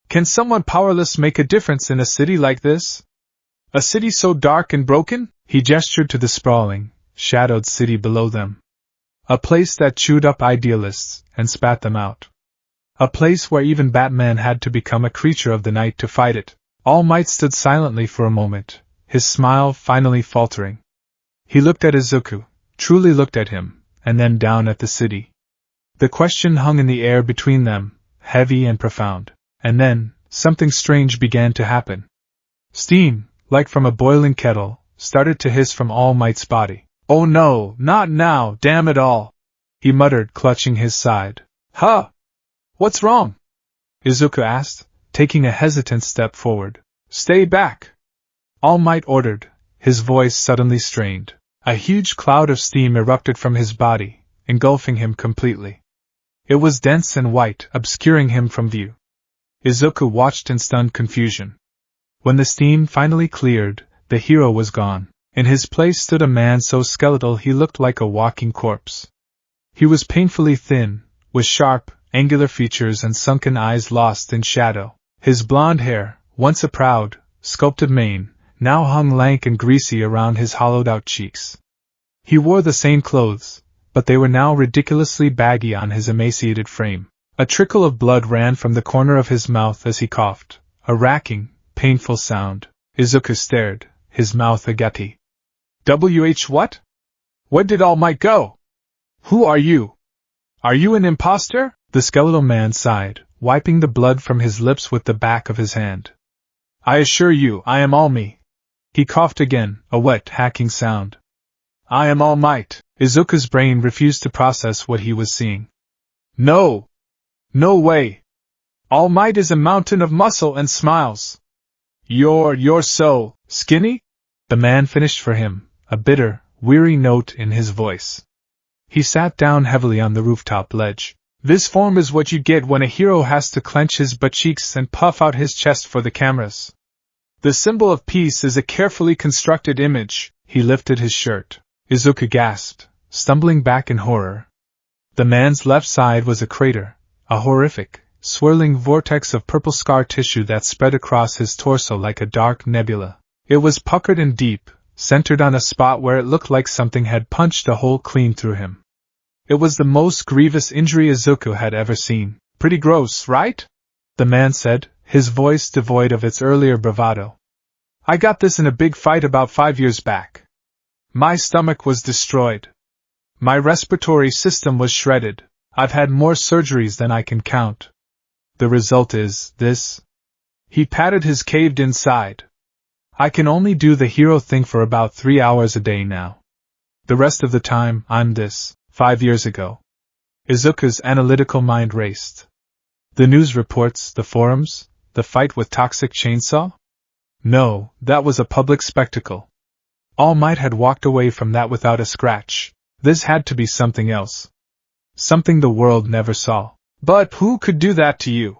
Can someone powerless make a difference in a city like this? A city so dark and broken? He gestured to the sprawling, shadowed city below them. A place that chewed up idealists and spat them out. A place where even Batman had to become a creature of the night to fight it. All Might stood silently for a moment, his smile finally faltering. He looked at Izuku, truly looked at him, and then down at the city. The question hung in the air between them, heavy and profound. And then, something strange began to happen. Steam, like from a boiling kettle, started to hiss from All Might's body. Oh no, not now, damn it all! He muttered, clutching his side. Huh! What's wrong? Izuku asked, taking a hesitant step forward. Stay back! All Might ordered, his voice suddenly strained. A huge cloud of steam erupted from his body, engulfing him completely. It was dense and white, obscuring him from view. Izuku watched in stunned confusion. When the steam finally cleared, the hero was gone. In his place stood a man so skeletal he looked like a walking corpse. He was painfully thin, with sharp, angular features and sunken eyes lost in shadow. His blonde hair, once a proud, sculpted mane, now hung lank and greasy around his hollowed-out cheeks. He wore the same clothes, but they were now ridiculously baggy on his emaciated frame. A trickle of blood ran from the corner of his mouth as he coughed, a racking, painful sound. Izuku stared, his mouth agape. What? Where did All Might go? Who are you? Are you an imposter? The skeletal man sighed, wiping the blood from his lips with the back of his hand. I assure you, I am All Me. He coughed again, a wet, hacking sound. I am All Might. Izuku's brain refused to process what he was seeing. No! No way! All Might is a mountain of muscle and smiles. You're so skinny? The man finished for him, a bitter, weary note in his voice. He sat down heavily on the rooftop ledge. This form is what you get when a hero has to clench his butt cheeks and puff out his chest for the cameras. The symbol of peace is a carefully constructed image. He lifted his shirt. Izuku gasped, stumbling back in horror. The man's left side was a crater, a horrific, swirling vortex of purple scar tissue that spread across his torso like a dark nebula. It was puckered and deep, centered on a spot where it looked like something had punched a hole clean through him. It was the most grievous injury Izuku had ever seen. Pretty gross, right? The man said, his voice devoid of its earlier bravado. I got this in a big fight about 5 years back. My stomach was destroyed. My respiratory system was shredded. I've had more surgeries than I can count. The result is this. He patted his caved-in side. I can only do the hero thing for about 3 hours a day now. The rest of the time, I'm this. 5 years ago. Izuku's analytical mind raced. The news reports, the forums, the fight with Toxic Chainsaw? No, that was a public spectacle. All Might had walked away from that without a scratch. This had to be something else. Something the world never saw. But who could do that to you?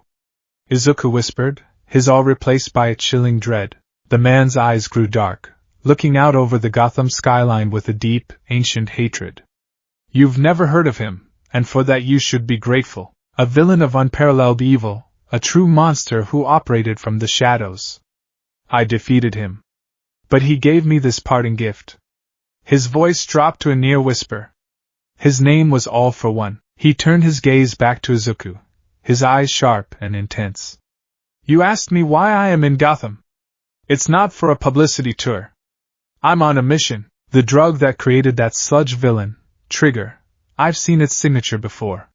Izuku whispered, his awe replaced by a chilling dread. The man's eyes grew dark, looking out over the Gotham skyline with a deep, ancient hatred. You've never heard of him, and for that you should be grateful. A villain of unparalleled evil, a true monster who operated from the shadows. I defeated him. But he gave me this parting gift. His voice dropped to a near whisper. His name was All for One. He turned his gaze back to Izuku, his eyes sharp and intense. You asked me why I am in Gotham. It's not for a publicity tour. I'm on a mission. The drug that created that sludge villain, Trigger, I've seen its signature before.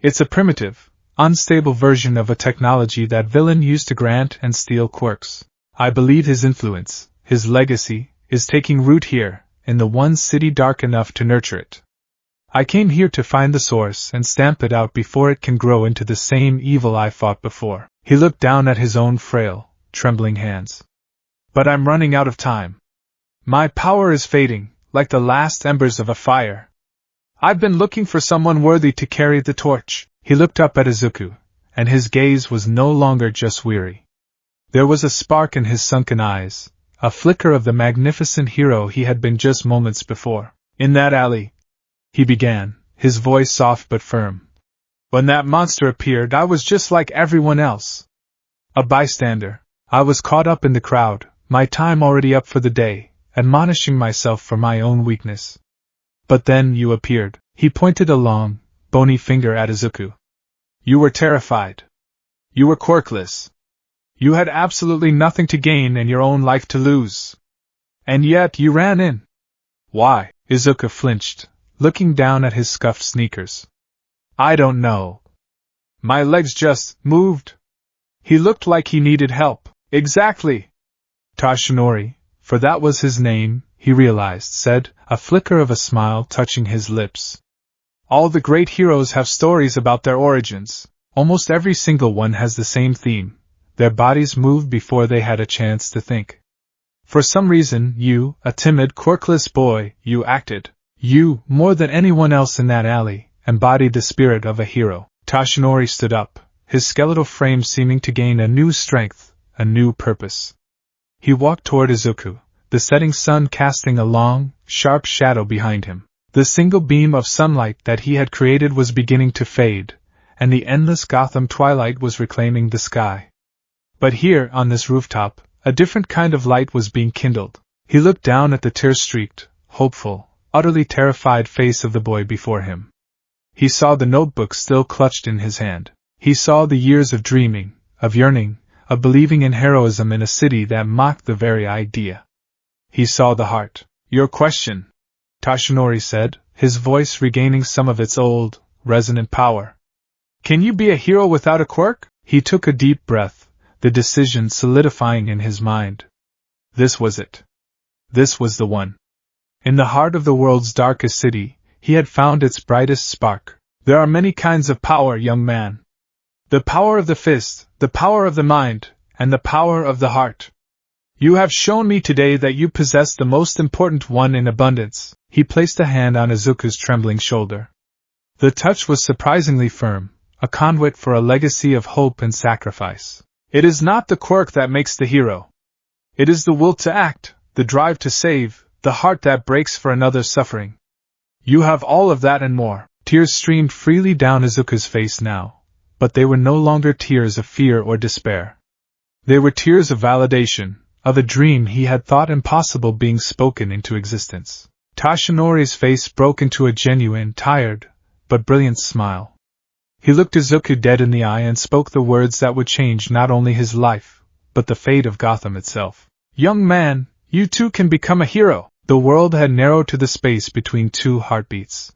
It's a primitive, unstable version of a technology that villain used to grant and steal quirks. I believe his influence, his legacy, is taking root here, in the one city dark enough to nurture it. I came here to find the source and stamp it out before it can grow into the same evil I fought before. He looked down at his own frail, trembling hands. But I'm running out of time. My power is fading, like the last embers of a fire. I've been looking for someone worthy to carry the torch. He looked up at Izuku, and his gaze was no longer just weary. There was a spark in his sunken eyes, a flicker of the magnificent hero he had been just moments before. In that alley, he began, his voice soft but firm. When that monster appeared, I was just like everyone else. A bystander. I was caught up in the crowd, my time already up for the day, admonishing myself for my own weakness. But then you appeared. He pointed a long, bony finger at Izuku. You were terrified. You were quirkless. You had absolutely nothing to gain and your own life to lose. And yet you ran in. Why? Izuku flinched, looking down at his scuffed sneakers. I don't know. My legs just moved. He looked like he needed help. Exactly. Toshinori, for that was his name, he realized, said, a flicker of a smile touching his lips. All the great heroes have stories about their origins. Almost every single one has the same theme. Their bodies moved before they had a chance to think. For some reason, you, a timid, quirkless boy, you acted. You, more than anyone else in that alley, embodied the spirit of a hero. Toshinori stood up, his skeletal frame seeming to gain a new strength, a new purpose. He walked toward Izuku, the setting sun casting a long, sharp shadow behind him. The single beam of sunlight that he had created was beginning to fade, and the endless Gotham twilight was reclaiming the sky. But here, on this rooftop, a different kind of light was being kindled. He looked down at the tear-streaked, hopeful, utterly terrified face of the boy before him. He saw the notebook still clutched in his hand. He saw the years of dreaming, of yearning, of believing in heroism in a city that mocked the very idea. He saw the heart. Your question, Toshinori said, his voice regaining some of its old, resonant power. Can you be a hero without a quirk? He took a deep breath, the decision solidifying in his mind. This was it. This was the one. In the heart of the world's darkest city, he had found its brightest spark. There are many kinds of power, young man. The power of the fist, the power of the mind, and the power of the heart. You have shown me today that you possess the most important one in abundance. He placed a hand on Izuku's trembling shoulder. The touch was surprisingly firm, a conduit for a legacy of hope and sacrifice. It is not the quirk that makes the hero. It is the will to act, the drive to save, the heart that breaks for another's suffering. You have all of that and more. Tears streamed freely down Izuku's face now, but they were no longer tears of fear or despair. They were tears of validation, of a dream he had thought impossible being spoken into existence. Toshinori's face broke into a genuine, tired, but brilliant smile. He looked Izuku dead in the eye and spoke the words that would change not only his life, but the fate of Gotham itself. Young man, you too can become a hero. The world had narrowed to the space between two heartbeats.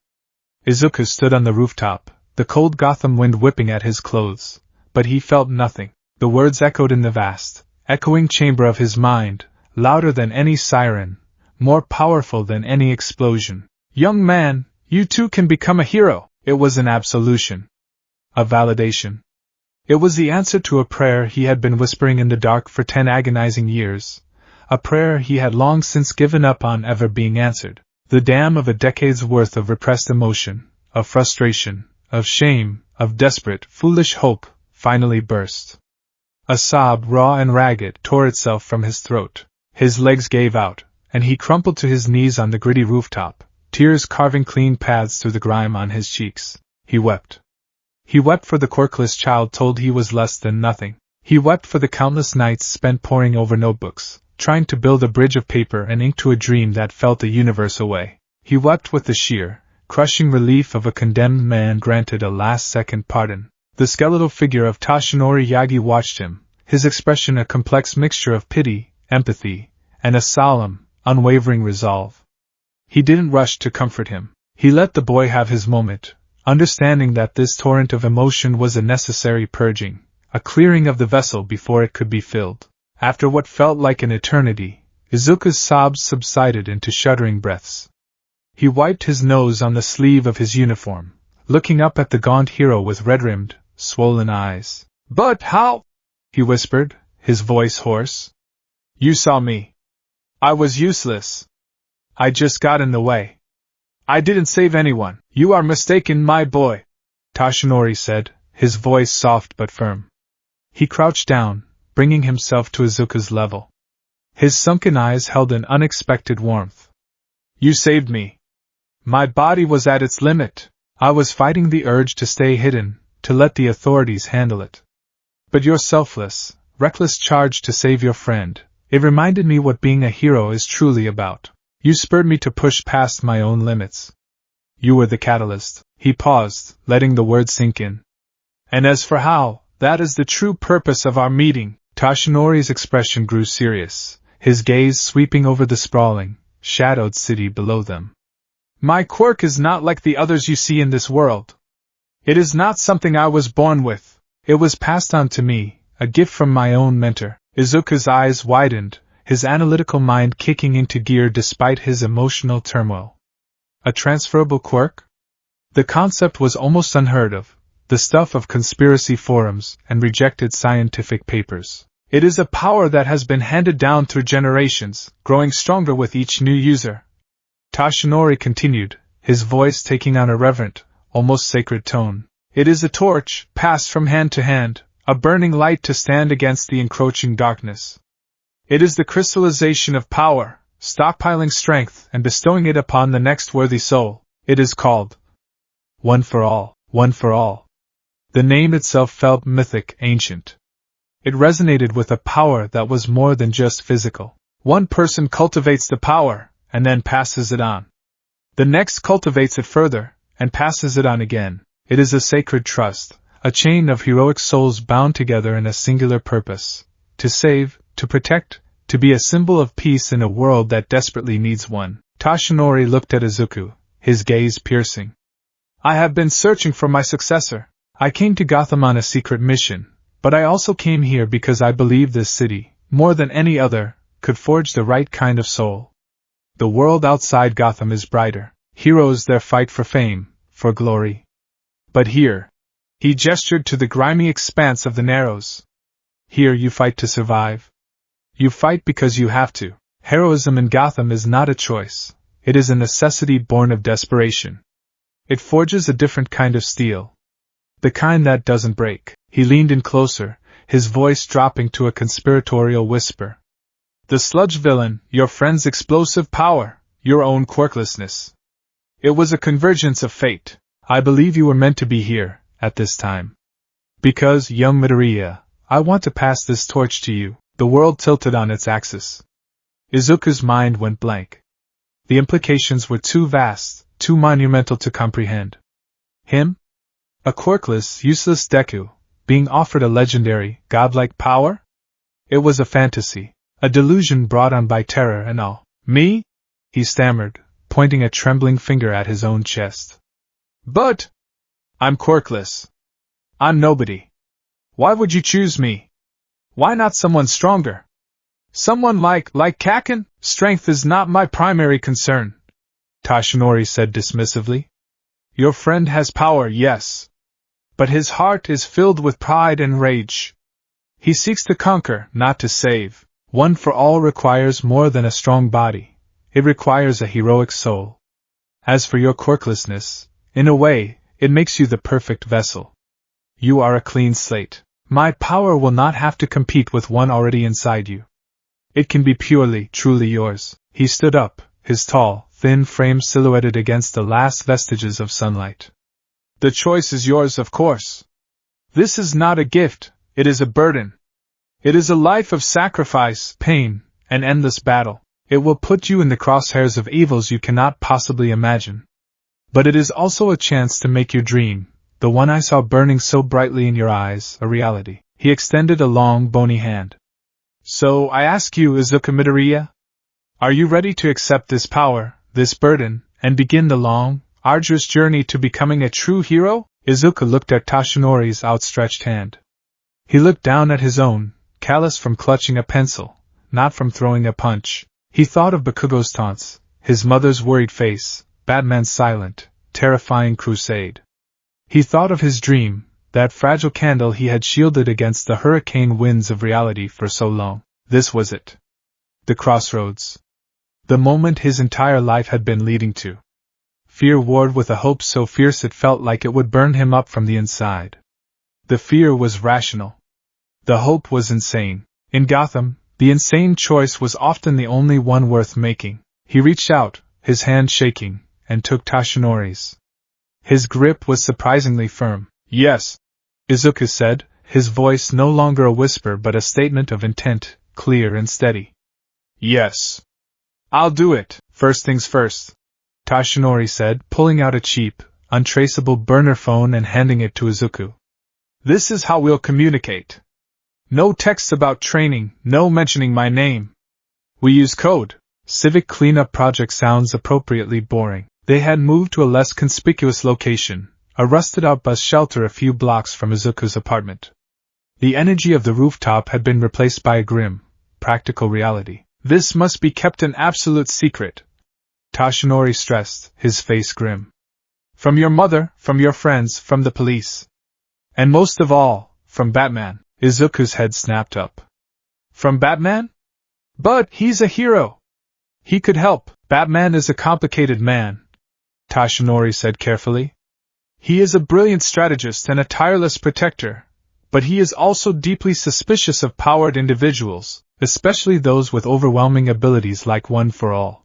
Izuku stood on the rooftop, the cold Gotham wind whipping at his clothes, but he felt nothing. The words echoed in the vast, echoing chamber of his mind, louder than any siren, more powerful than any explosion. Young man, you too can become a hero. It was an absolution. A validation. It was the answer to a prayer he had been whispering in the dark for 10 agonizing years, a prayer he had long since given up on ever being answered. The dam of a decade's worth of repressed emotion, of frustration, of shame, of desperate, foolish hope, finally burst. A sob, raw and ragged, tore itself from his throat. His legs gave out, and he crumpled to his knees on the gritty rooftop, tears carving clean paths through the grime on his cheeks. He wept. He wept for the quirkless child told he was less than nothing. He wept for the countless nights spent poring over notebooks, trying to build a bridge of paper and ink to a dream that felt a universe away. He wept with the sheer, crushing relief of a condemned man granted a last-second pardon. The skeletal figure of Toshinori Yagi watched him, his expression a complex mixture of pity, empathy, and a solemn, unwavering resolve. He didn't rush to comfort him. He let the boy have his moment, understanding that this torrent of emotion was a necessary purging, a clearing of the vessel before it could be filled. After what felt like an eternity, Izuku's sobs subsided into shuddering breaths. He wiped his nose on the sleeve of his uniform, looking up at the gaunt hero with red-rimmed, swollen eyes. "But how?" he whispered, his voice hoarse. "You saw me. I was useless. I just got in the way. I didn't save anyone." "You are mistaken, my boy," Toshinori said, his voice soft but firm. He crouched down, bringing himself to Izuku's level. His sunken eyes held an unexpected warmth. "You saved me. My body was at its limit. I was fighting the urge to stay hidden, to let the authorities handle it. But your selfless, reckless charge to save your friend, it reminded me what being a hero is truly about. You spurred me to push past my own limits. You were the catalyst." He paused, letting the words sink in. "And as for how, that is the true purpose of our meeting." Toshinori's expression grew serious, his gaze sweeping over the sprawling, shadowed city below them. "My quirk is not like the others you see in this world. It is not something I was born with. It was passed on to me, a gift from my own mentor." Izuku's eyes widened, his analytical mind kicking into gear despite his emotional turmoil. A transferable quirk? The concept was almost unheard of, the stuff of conspiracy forums and rejected scientific papers. It is a power that has been handed down through generations, growing stronger with each new user. Toshinori continued, his voice taking on a reverent, almost sacred tone. It is a torch, passed from hand to hand, a burning light to stand against the encroaching darkness. It is the crystallization of power, stockpiling strength and bestowing it upon the next worthy soul. It is called One for All, One for All. The name itself felt mythic, ancient. It resonated with a power that was more than just physical. One person cultivates the power, and then passes it on. The next cultivates it further, and passes it on again. It is a sacred trust, a chain of heroic souls bound together in a singular purpose: to save, to protect, to be a symbol of peace in a world that desperately needs one. Toshinori looked at Izuku, his gaze piercing. "I have been searching for my successor. I came to Gotham on a secret mission, but I also came here because I believe this city, more than any other, could forge the right kind of soul. The world outside Gotham is brighter. Heroes there fight for fame, for glory. But here," he gestured to the grimy expanse of the Narrows, "here you fight to survive. You fight because you have to. Heroism in Gotham is not a choice, it is a necessity born of desperation. It forges a different kind of steel. The kind that doesn't break." He leaned in closer, his voice dropping to a conspiratorial whisper. "The sludge villain, your friend's explosive power, your own quirklessness. It was a convergence of fate. I believe you were meant to be here, at this time. Because, young Midoriya, I want to pass this torch to you." The world tilted on its axis. Izuku's mind went blank. The implications were too vast, too monumental to comprehend. Him? A quirkless, useless Deku, being offered a legendary, godlike power? It was a fantasy. A delusion brought on by terror and all. Me? He stammered, pointing a trembling finger at his own chest. But I'm quirkless. I'm nobody. Why would you choose me? Why not someone stronger? Someone like Kaken? Strength is not my primary concern, Tashinori said dismissively. Your friend has power, yes. But his heart is filled with pride and rage. He seeks to conquer, not to save. One for all requires more than a strong body. It requires a heroic soul. As for your quirklessness, in a way, it makes you the perfect vessel. You are a clean slate. My power will not have to compete with one already inside you. It can be purely, truly yours. He stood up, his tall, thin frame silhouetted against the last vestiges of sunlight. The choice is yours, of course. This is not a gift, it is a burden. It is a life of sacrifice, pain, and endless battle. It will put you in the crosshairs of evils you cannot possibly imagine. But it is also a chance to make your dream, the one I saw burning so brightly in your eyes, a reality. He extended a long, bony hand. So I ask you, Izuku Midoriya? Are you ready to accept this power, this burden, and begin the long, arduous journey to becoming a true hero? Izuku looked at Tashinori's outstretched hand. He looked down at his own, callous from clutching a pencil, not from throwing a punch. He thought of Bakugo's taunts, his mother's worried face, Batman's silent, terrifying crusade. He thought of his dream, that fragile candle he had shielded against the hurricane winds of reality for so long. This was it. The crossroads. The moment his entire life had been leading to. Fear warred with a hope so fierce it felt like it would burn him up from the inside. The fear was rational. The hope was insane. In Gotham, the insane choice was often the only one worth making. He reached out, his hand shaking, and took Tashinori's. His grip was surprisingly firm. Yes, Izuku said, his voice no longer a whisper but a statement of intent, clear and steady. Yes. I'll do it. First things first, Tashinori said, pulling out a cheap, untraceable burner phone and handing it to Izuku. This is how we'll communicate. No texts about training, no mentioning my name. We use code. Civic cleanup project sounds appropriately boring. They had moved to a less conspicuous location, a rusted-out bus shelter a few blocks from Izuku's apartment. The energy of the rooftop had been replaced by a grim, practical reality. This must be kept an absolute secret, Tashinori stressed, his face grim. From your mother, from your friends, from the police. And most of all, from Batman. Izuku's head snapped up. From Batman? But he's a hero. He could help. Batman is a complicated man, Tashinori said carefully. He is a brilliant strategist and a tireless protector, but he is also deeply suspicious of powered individuals, especially those with overwhelming abilities like One for All.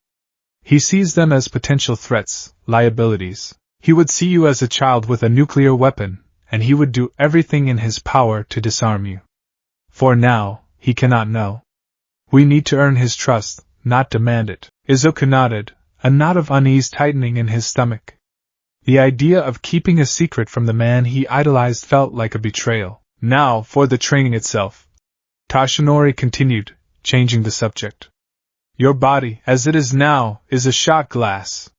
He sees them as potential threats, liabilities. He would see you as a child with a nuclear weapon, and he would do everything in his power to disarm you. For now, he cannot know. We need to earn his trust, not demand it. Izuku nodded, a knot of unease tightening in his stomach. The idea of keeping a secret from the man he idolized felt like a betrayal. Now, for the training itself, Tashinori continued, changing the subject. Your body, as it is now, is a shot glass.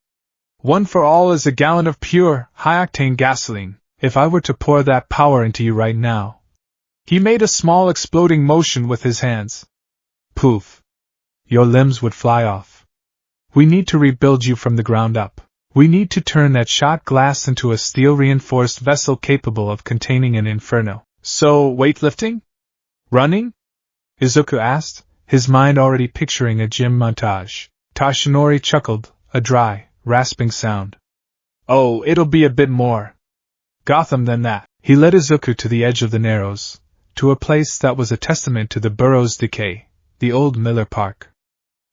One for All is a gallon of pure, high-octane gasoline. If I were to pour that power into you right now. He made a small exploding motion with his hands. Poof. Your limbs would fly off. We need to rebuild you from the ground up. We need to turn that shot glass into a steel-reinforced vessel capable of containing an inferno. So, weightlifting? Running? Izuku asked, his mind already picturing a gym montage. Tashinori chuckled, a dry, rasping sound. Oh, it'll be a bit more Gotham than that. He led Izuku to the edge of the Narrows, to a place that was a testament to the borough's decay, the old Miller Park.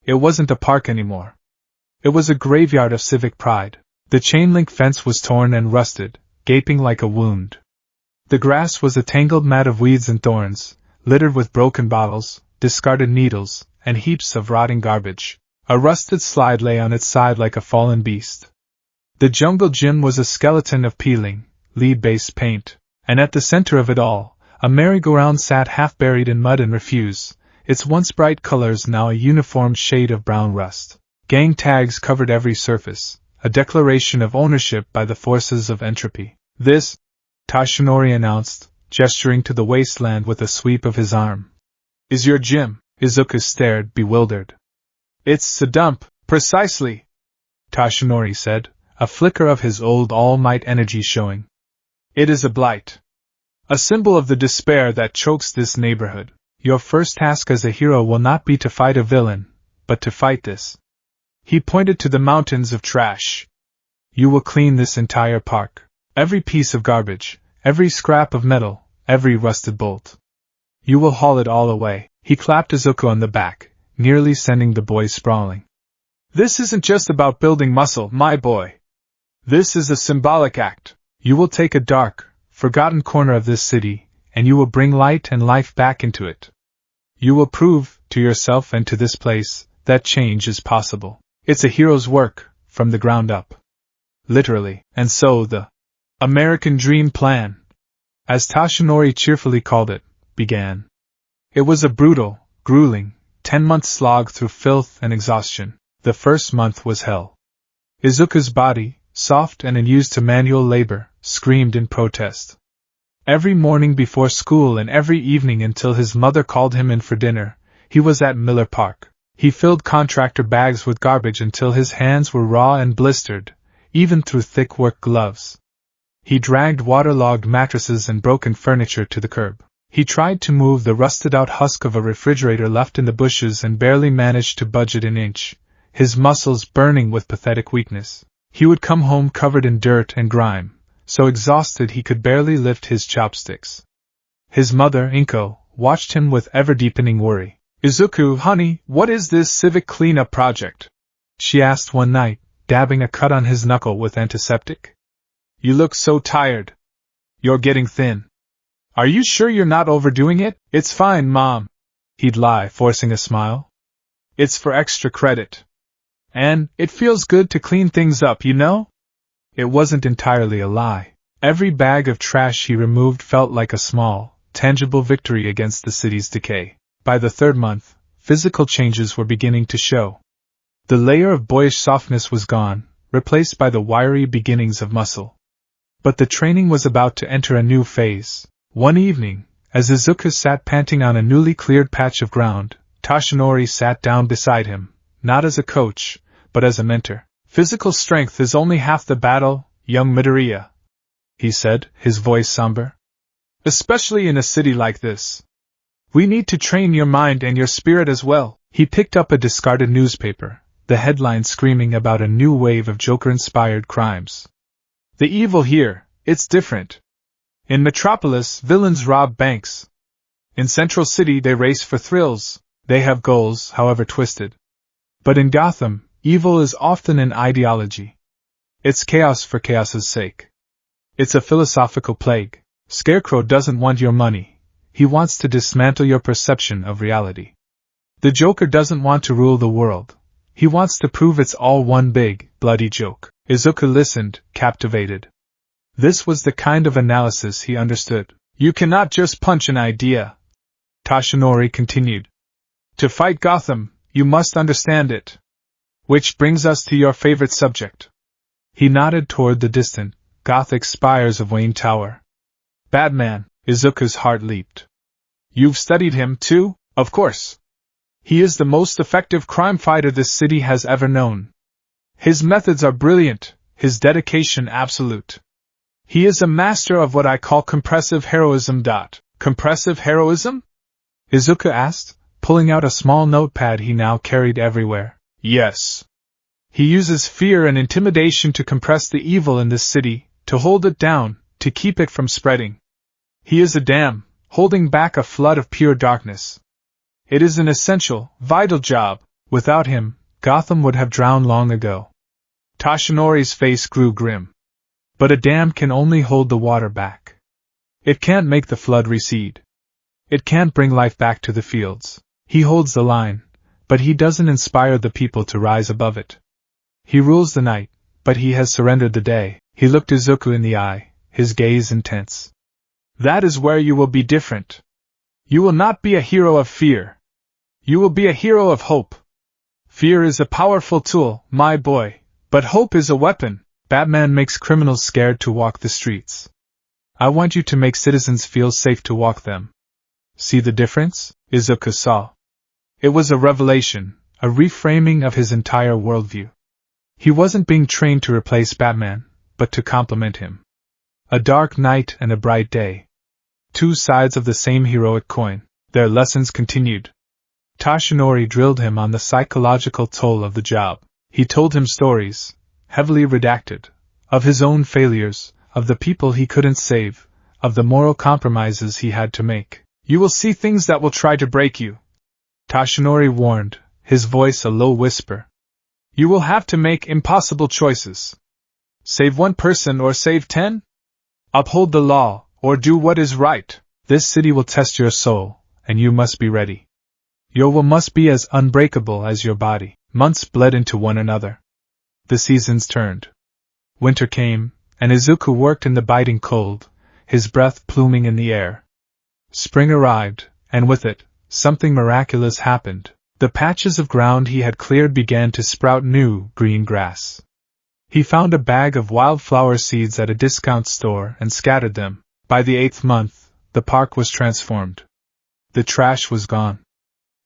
It wasn't a park anymore. It was a graveyard of civic pride. The chain-link fence was torn and rusted, gaping like a wound. The grass was a tangled mat of weeds and thorns, littered with broken bottles, discarded needles, and heaps of rotting garbage. A rusted slide lay on its side like a fallen beast. The jungle gym was a skeleton of peeling, lead-based paint, and at the center of it all, a merry-go-round sat half buried in mud and refuse, its once bright colors now a uniform shade of brown rust. Gang tags covered every surface, a declaration of ownership by the forces of entropy. This, Toshinori announced, gesturing to the wasteland with a sweep of his arm, is your gym. Izuku stared, bewildered. It's a dump, precisely, Toshinori said, a flicker of his old all-might energy showing. It is a blight. A symbol of the despair that chokes this neighborhood. Your first task as a hero will not be to fight a villain, but to fight this. He pointed to the mountains of trash. You will clean this entire park. Every piece of garbage, every scrap of metal, every rusted bolt. You will haul it all away. He clapped Izuku on the back, nearly sending the boy sprawling. This isn't just about building muscle, my boy. This is a symbolic act. You will take a dark, forgotten corner of this city, and you will bring light and life back into it. You will prove, to yourself and to this place, that change is possible. It's a hero's work, from the ground up. Literally. And so the American Dream Plan, as Toshinori cheerfully called it, began. It was a brutal, grueling, 10-month slog through filth and exhaustion. The first month was hell. Izuku's body, soft and unused to manual labor, screamed in protest. Every morning before school and every evening until his mother called him in for dinner, he was at Miller Park. He filled contractor bags with garbage until his hands were raw and blistered, even through thick work gloves. He dragged waterlogged mattresses and broken furniture to the curb. He tried to move the rusted-out husk of a refrigerator left in the bushes and barely managed to budge it an inch, his muscles burning with pathetic weakness. He would come home covered in dirt and grime, so exhausted he could barely lift his chopsticks. His mother, Inko, watched him with ever-deepening worry. Izuku, honey, what is this civic cleanup project? She asked one night, dabbing a cut on his knuckle with antiseptic. You look so tired. You're getting thin. Are you sure you're not overdoing it? It's fine, Mom. He'd lie, forcing a smile. It's for extra credit. And it feels good to clean things up, you know? It wasn't entirely a lie. Every bag of trash he removed felt like a small, tangible victory against the city's decay. By the third month, physical changes were beginning to show. The layer of boyish softness was gone, replaced by the wiry beginnings of muscle. But the training was about to enter a new phase. One evening, as Izuku sat panting on a newly cleared patch of ground, Toshinori sat down beside him, not as a coach, but as a mentor. Physical strength is only half the battle, young Midoriya, he said, his voice somber. Especially in a city like this. We need to train your mind and your spirit as well. He picked up a discarded newspaper, the headline screaming about a new wave of Joker-inspired crimes. The evil here, it's different. In Metropolis, villains rob banks. In Central City, they race for thrills. They have goals, however twisted. But in Gotham, evil is often an ideology. It's chaos for chaos's sake. It's a philosophical plague. Scarecrow doesn't want your money. He wants to dismantle your perception of reality. The Joker doesn't want to rule the world. He wants to prove it's all one big, bloody joke. Izuku listened, captivated. This was the kind of analysis he understood. You cannot just punch an idea, Toshinori continued. To fight Gotham, you must understand it. Which brings us to your favorite subject. He nodded toward the distant, Gothic spires of Wayne Tower. Batman. Izuku's heart leaped. You've studied him, too? Of course. He is the most effective crime fighter this city has ever known. His methods are brilliant, his dedication absolute. He is a master of what I call compressive heroism. Compressive heroism? Izuku asked, pulling out a small notepad he now carried everywhere. Yes. He uses fear and intimidation to compress the evil in this city, to hold it down, to keep it from spreading. He is a dam, holding back a flood of pure darkness. It is an essential, vital job. Without him, Gotham would have drowned long ago. Toshinori's face grew grim. But a dam can only hold the water back. It can't make the flood recede. It can't bring life back to the fields. He holds the line, but he doesn't inspire the people to rise above it. He rules the night, but he has surrendered the day. He looked Izuku in the eye, his gaze intense. That is where you will be different. You will not be a hero of fear. You will be a hero of hope. Fear is a powerful tool, my boy, but hope is a weapon. Batman makes criminals scared to walk the streets. I want you to make citizens feel safe to walk them. See the difference? Izuku saw. It was a revelation, a reframing of his entire worldview. He wasn't being trained to replace Batman, but to complement him. A dark night and a bright day. Two sides of the same heroic coin. Their lessons continued. Toshinori drilled him on the psychological toll of the job. He told him stories, heavily redacted, of his own failures, of the people he couldn't save, of the moral compromises he had to make. You will see things that will try to break you, Toshinori warned, his voice a low whisper. You will have to make impossible choices. Save one person or save 10? Uphold the law, or do what is right. This city will test your soul, and you must be ready. Your will must be as unbreakable as your body. Months bled into one another. The seasons turned. Winter came, and Izuku worked in the biting cold, his breath pluming in the air. Spring arrived, and with it, something miraculous happened. The patches of ground he had cleared began to sprout new, green grass. He found a bag of wildflower seeds at a discount store and scattered them. By the 8th month, the park was transformed. The trash was gone.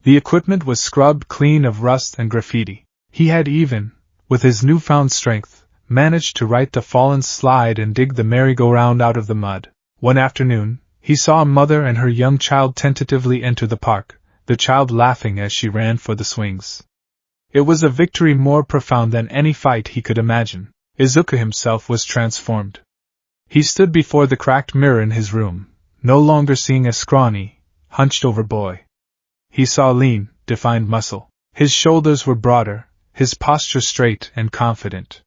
The equipment was scrubbed clean of rust and graffiti. He had even, with his newfound strength, managed to right the fallen slide and dig the merry-go-round out of the mud. One afternoon, he saw a mother and her young child tentatively enter the park, the child laughing as she ran for the swings. It was a victory more profound than any fight he could imagine. Izuku himself was transformed. He stood before the cracked mirror in his room, no longer seeing a scrawny, hunched-over boy. He saw lean, defined muscle. His shoulders were broader, his posture straight and confident.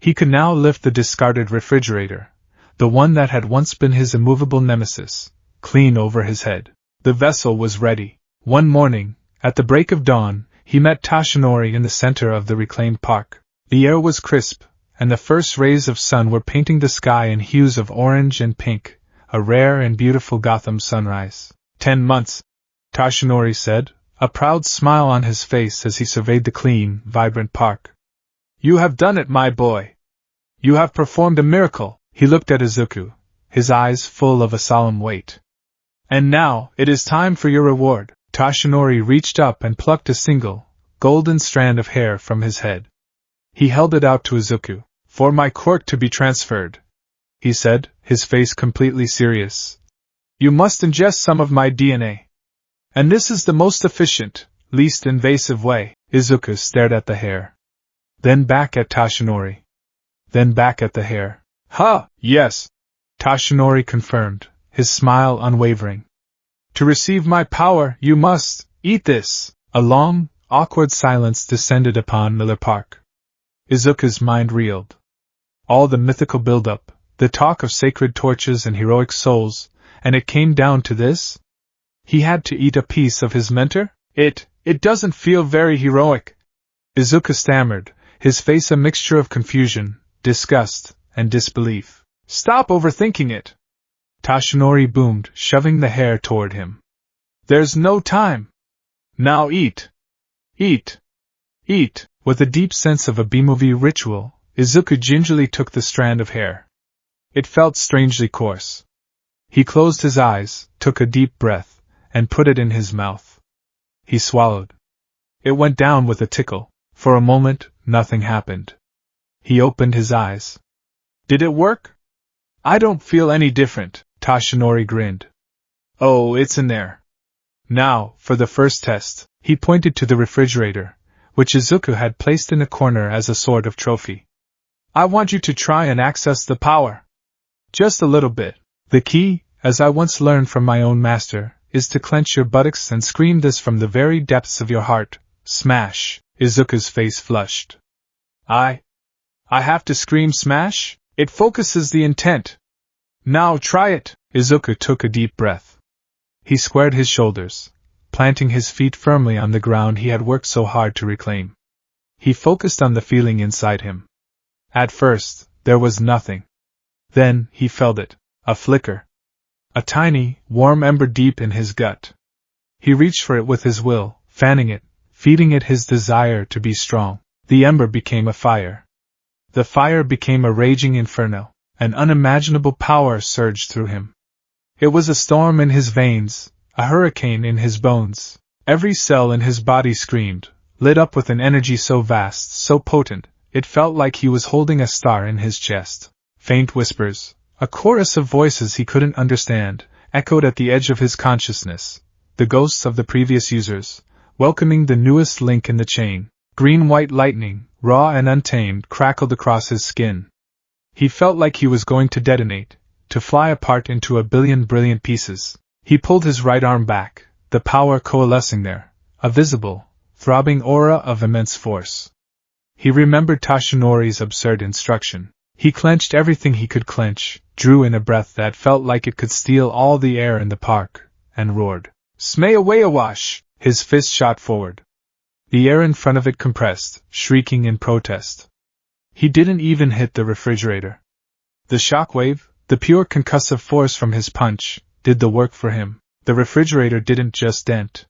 He could now lift the discarded refrigerator, the one that had once been his immovable nemesis, clean over his head. The vessel was ready. One morning, at the break of dawn, he met Toshinori in the center of the reclaimed park. The air was crisp, and the first rays of sun were painting the sky in hues of orange and pink, a rare and beautiful Gotham sunrise. 10 months, Toshinori said, a proud smile on his face as he surveyed the clean, vibrant park. You have done it, my boy. You have performed a miracle. He looked at Izuku, his eyes full of a solemn weight. And now, it is time for your reward. Toshinori reached up and plucked a single, golden strand of hair from his head. He held it out to Izuku. For my quirk to be transferred, he said, his face completely serious. You must ingest some of my DNA. And this is the most efficient, least invasive way. Izuku stared at the hair. Then back at Toshinori. Then back at the hair. Yes, Toshinori confirmed, his smile unwavering. To receive my power, you must eat this. A long, awkward silence descended upon Miller Park. Izuku's mind reeled. All the mythical build-up, the talk of sacred torches and heroic souls, and it came down to this? He had to eat a piece of his mentor? It doesn't feel very heroic. Izuku stammered, his face a mixture of confusion, disgust, and disbelief. Stop overthinking it, Toshinori boomed, shoving the hair toward him. There's no time. Now eat. Eat. Eat. With a deep sense of a B-movie ritual, Izuku gingerly took the strand of hair. It felt strangely coarse. He closed his eyes, took a deep breath, and put it in his mouth. He swallowed. It went down with a tickle. For a moment, nothing happened. He opened his eyes. Did it work? I don't feel any different, Toshinori grinned. Oh, it's in there. Now, for the first test. He pointed to the refrigerator, which Izuku had placed in a corner as a sort of trophy. I want you to try and access the power. Just a little bit. The key, as I once learned from my own master, is to clench your buttocks and scream this from the very depths of your heart. Smash. Izuku's face flushed. I have to scream smash? It focuses the intent. Now try it. Izuku took a deep breath. He squared his shoulders, planting his feet firmly on the ground he had worked so hard to reclaim. He focused on the feeling inside him. At first, there was nothing. Then, he felt it, a flicker. A tiny, warm ember deep in his gut. He reached for it with his will, fanning it, feeding it his desire to be strong. The ember became a fire. The fire became a raging inferno. An unimaginable power surged through him. It was a storm in his veins, a hurricane in his bones. Every cell in his body screamed, lit up with an energy so vast, so potent, it felt like he was holding a star in his chest. Faint whispers, a chorus of voices he couldn't understand, echoed at the edge of his consciousness, the ghosts of the previous users, welcoming the newest link in the chain. Green-white lightning, raw and untamed, crackled across his skin. He felt like he was going to detonate, to fly apart into a billion brilliant pieces. He pulled his right arm back, the power coalescing there, a visible, throbbing aura of immense force. He remembered Tashinori's absurd instruction. He clenched everything he could clench, drew in a breath that felt like it could steal all the air in the park, and roared. Smayawayawash! His fist shot forward. The air in front of it compressed, shrieking in protest. He didn't even hit the refrigerator. The shockwave, the pure concussive force from his punch, did the work for him. The refrigerator didn't just dent.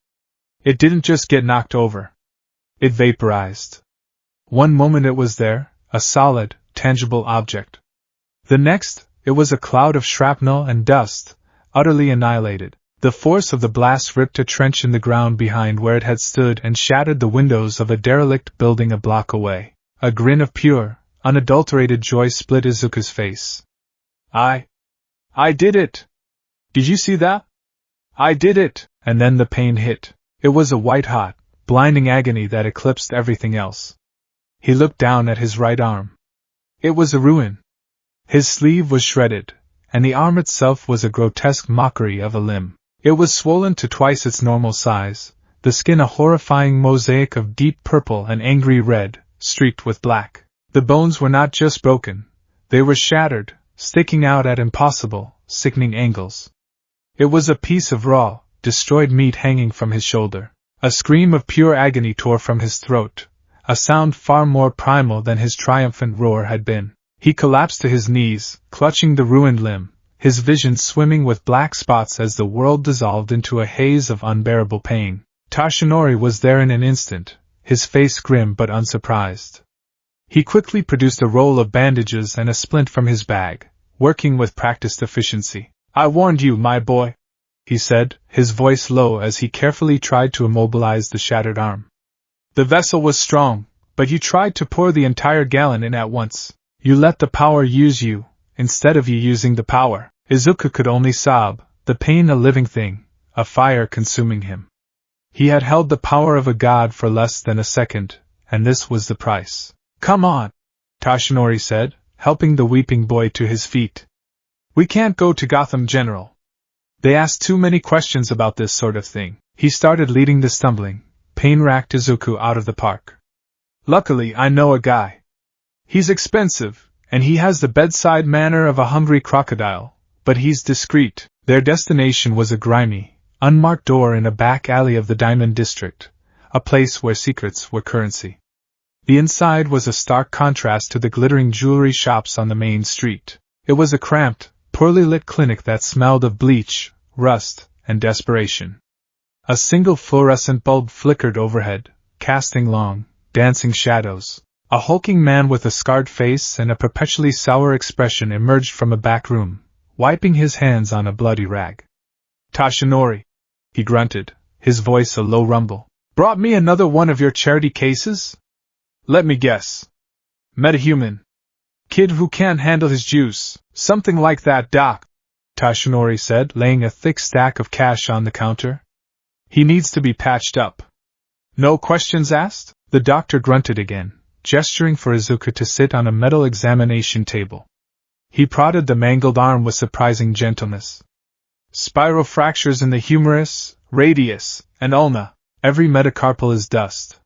It didn't just get knocked over. It vaporized. One moment it was there, a solid, tangible object. The next, it was a cloud of shrapnel and dust, utterly annihilated. The force of the blast ripped a trench in the ground behind where it had stood and shattered the windows of a derelict building a block away. A grin of pure, unadulterated joy split Izuku's face. I did it! Did you see that? I did it! And then the pain hit. It was a white-hot, blinding agony that eclipsed everything else. He looked down at his right arm. It was a ruin. His sleeve was shredded, and the arm itself was a grotesque mockery of a limb. It was swollen to twice its normal size, the skin a horrifying mosaic of deep purple and angry red, streaked with black. The bones were not just broken, they were shattered, sticking out at impossible, sickening angles. It was a piece of raw, destroyed meat hanging from his shoulder. A scream of pure agony tore from his throat, a sound far more primal than his triumphant roar had been. He collapsed to his knees, clutching the ruined limb, his vision swimming with black spots as the world dissolved into a haze of unbearable pain. Tashinori was there in an instant, his face grim but unsurprised. He quickly produced a roll of bandages and a splint from his bag, working with practiced efficiency. I warned you, my boy, he said, his voice low as he carefully tried to immobilize the shattered arm. The vessel was strong, but you tried to pour the entire gallon in at once. You let the power use you, instead of you using the power. Izuku could only sob, the pain a living thing, a fire consuming him. He had held the power of a god for less than a second, and this was the price. Come on, Tashinori said, helping the weeping boy to his feet. We can't go to Gotham, General. They asked too many questions about this sort of thing. He started leading the stumbling, pain-racked Izuku out of the park. Luckily, I know a guy. He's expensive, and he has the bedside manner of a hungry crocodile, but he's discreet. Their destination was a grimy, unmarked door in a back alley of the Diamond District, a place where secrets were currency. The inside was a stark contrast to the glittering jewelry shops on the main street. It was a cramped, poorly lit clinic that smelled of bleach, rust, and desperation. A single fluorescent bulb flickered overhead, casting long, dancing shadows. A hulking man with a scarred face and a perpetually sour expression emerged from a back room, wiping his hands on a bloody rag. Tashinori, he grunted, his voice a low rumble. Brought me another one of your charity cases? Let me guess. Metahuman. Kid who can't handle his juice. Something like that, Doc, Tashinori said, laying a thick stack of cash on the counter. He needs to be patched up. No questions asked? The doctor grunted again, gesturing for Izuku to sit on a metal examination table. He prodded the mangled arm with surprising gentleness. Spiral fractures in the humerus, radius, and ulna. Every metacarpal is dust.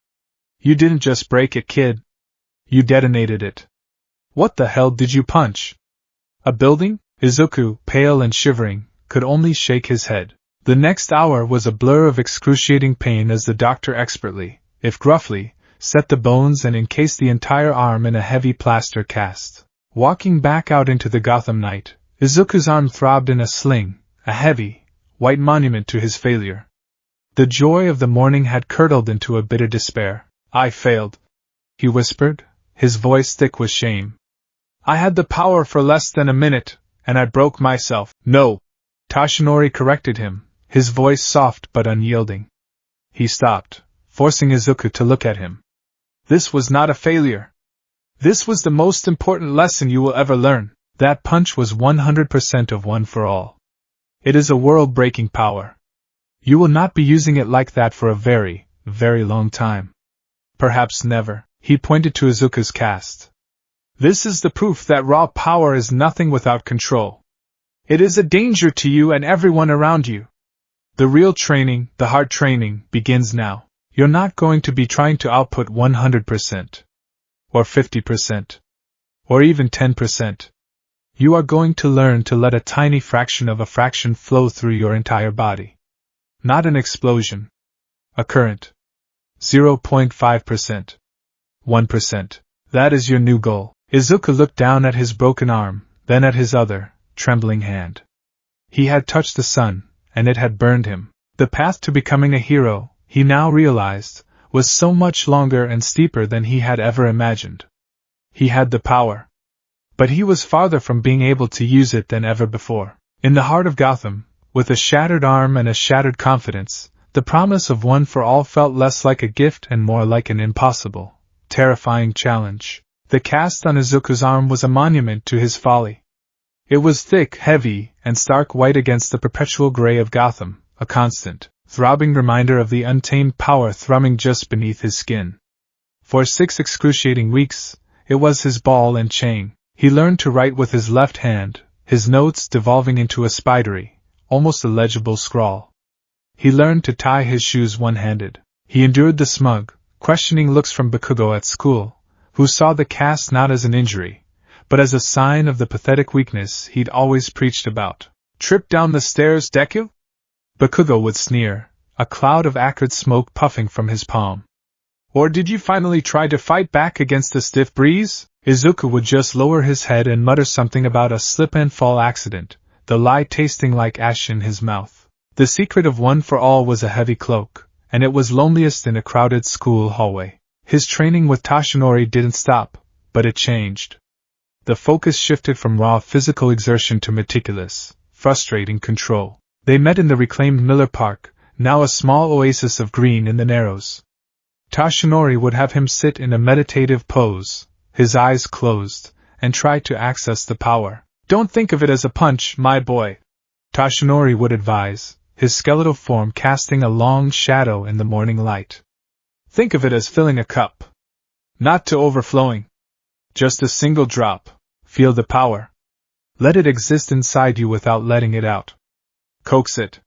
You didn't just break it, kid. You detonated it. What the hell did you punch? A building? Izuku, pale and shivering, could only shake his head. The next hour was a blur of excruciating pain as the doctor expertly, if gruffly, set the bones and encased the entire arm in a heavy plaster cast. Walking back out into the Gotham night, Izuku's arm throbbed in a sling, a heavy, white monument to his failure. The joy of the morning had curdled into a bitter despair. I failed, he whispered, his voice thick with shame. I had the power for less than a minute, and I broke myself. No, Toshinori corrected him, his voice soft but unyielding. He stopped, forcing Izuku to look at him. This was not a failure. This was the most important lesson you will ever learn. That punch was 100% of one for all. It is a world-breaking power. You will not be using it like that for a very, very long time. Perhaps never. He pointed to Izuku's cast. This is the proof that raw power is nothing without control. It is a danger to you and everyone around you. The real training, the hard training, begins now. You're not going to be trying to output 100%. Or 50%. Or even 10%. You are going to learn to let a tiny fraction of a fraction flow through your entire body. Not an explosion. A current. 0.5%. 1%. That is your new goal. Izuku looked down at his broken arm, then at his other, trembling hand. He had touched the sun, and it had burned him. The path to becoming a hero, he now realized, was so much longer and steeper than he had ever imagined. He had the power. But he was farther from being able to use it than ever before. In the heart of Gotham, with a shattered arm and a shattered confidence, the promise of one for all felt less like a gift and more like an impossible, terrifying challenge. The cast on Izuku's arm was a monument to his folly. It was thick, heavy, and stark white against the perpetual gray of Gotham, a constant, throbbing reminder of the untamed power thrumming just beneath his skin. For 6 excruciating weeks, it was his ball and chain. He learned to write with his left hand, his notes devolving into a spidery, almost illegible scrawl. He learned to tie his shoes one-handed. He endured the smug, questioning looks from Bakugo at school, who saw the cast not as an injury, but as a sign of the pathetic weakness he'd always preached about. Trip down the stairs, Deku? Bakugo would sneer, a cloud of acrid smoke puffing from his palm. Or did you finally try to fight back against the stiff breeze? Izuku would just lower his head and mutter something about a slip-and-fall accident, the lie tasting like ash in his mouth. The secret of one for all was a heavy cloak, and it was loneliest in a crowded school hallway. His training with Toshinori didn't stop, but it changed. The focus shifted from raw physical exertion to meticulous, frustrating control. They met in the reclaimed Miller Park, now a small oasis of green in the Narrows. Toshinori would have him sit in a meditative pose, his eyes closed, and try to access the power. Don't think of it as a punch, my boy, Toshinori would advise, his skeletal form casting a long shadow in the morning light. Think of it as filling a cup. Not to overflowing. Just a single drop. Feel the power. Let it exist inside you without letting it out. Coax it.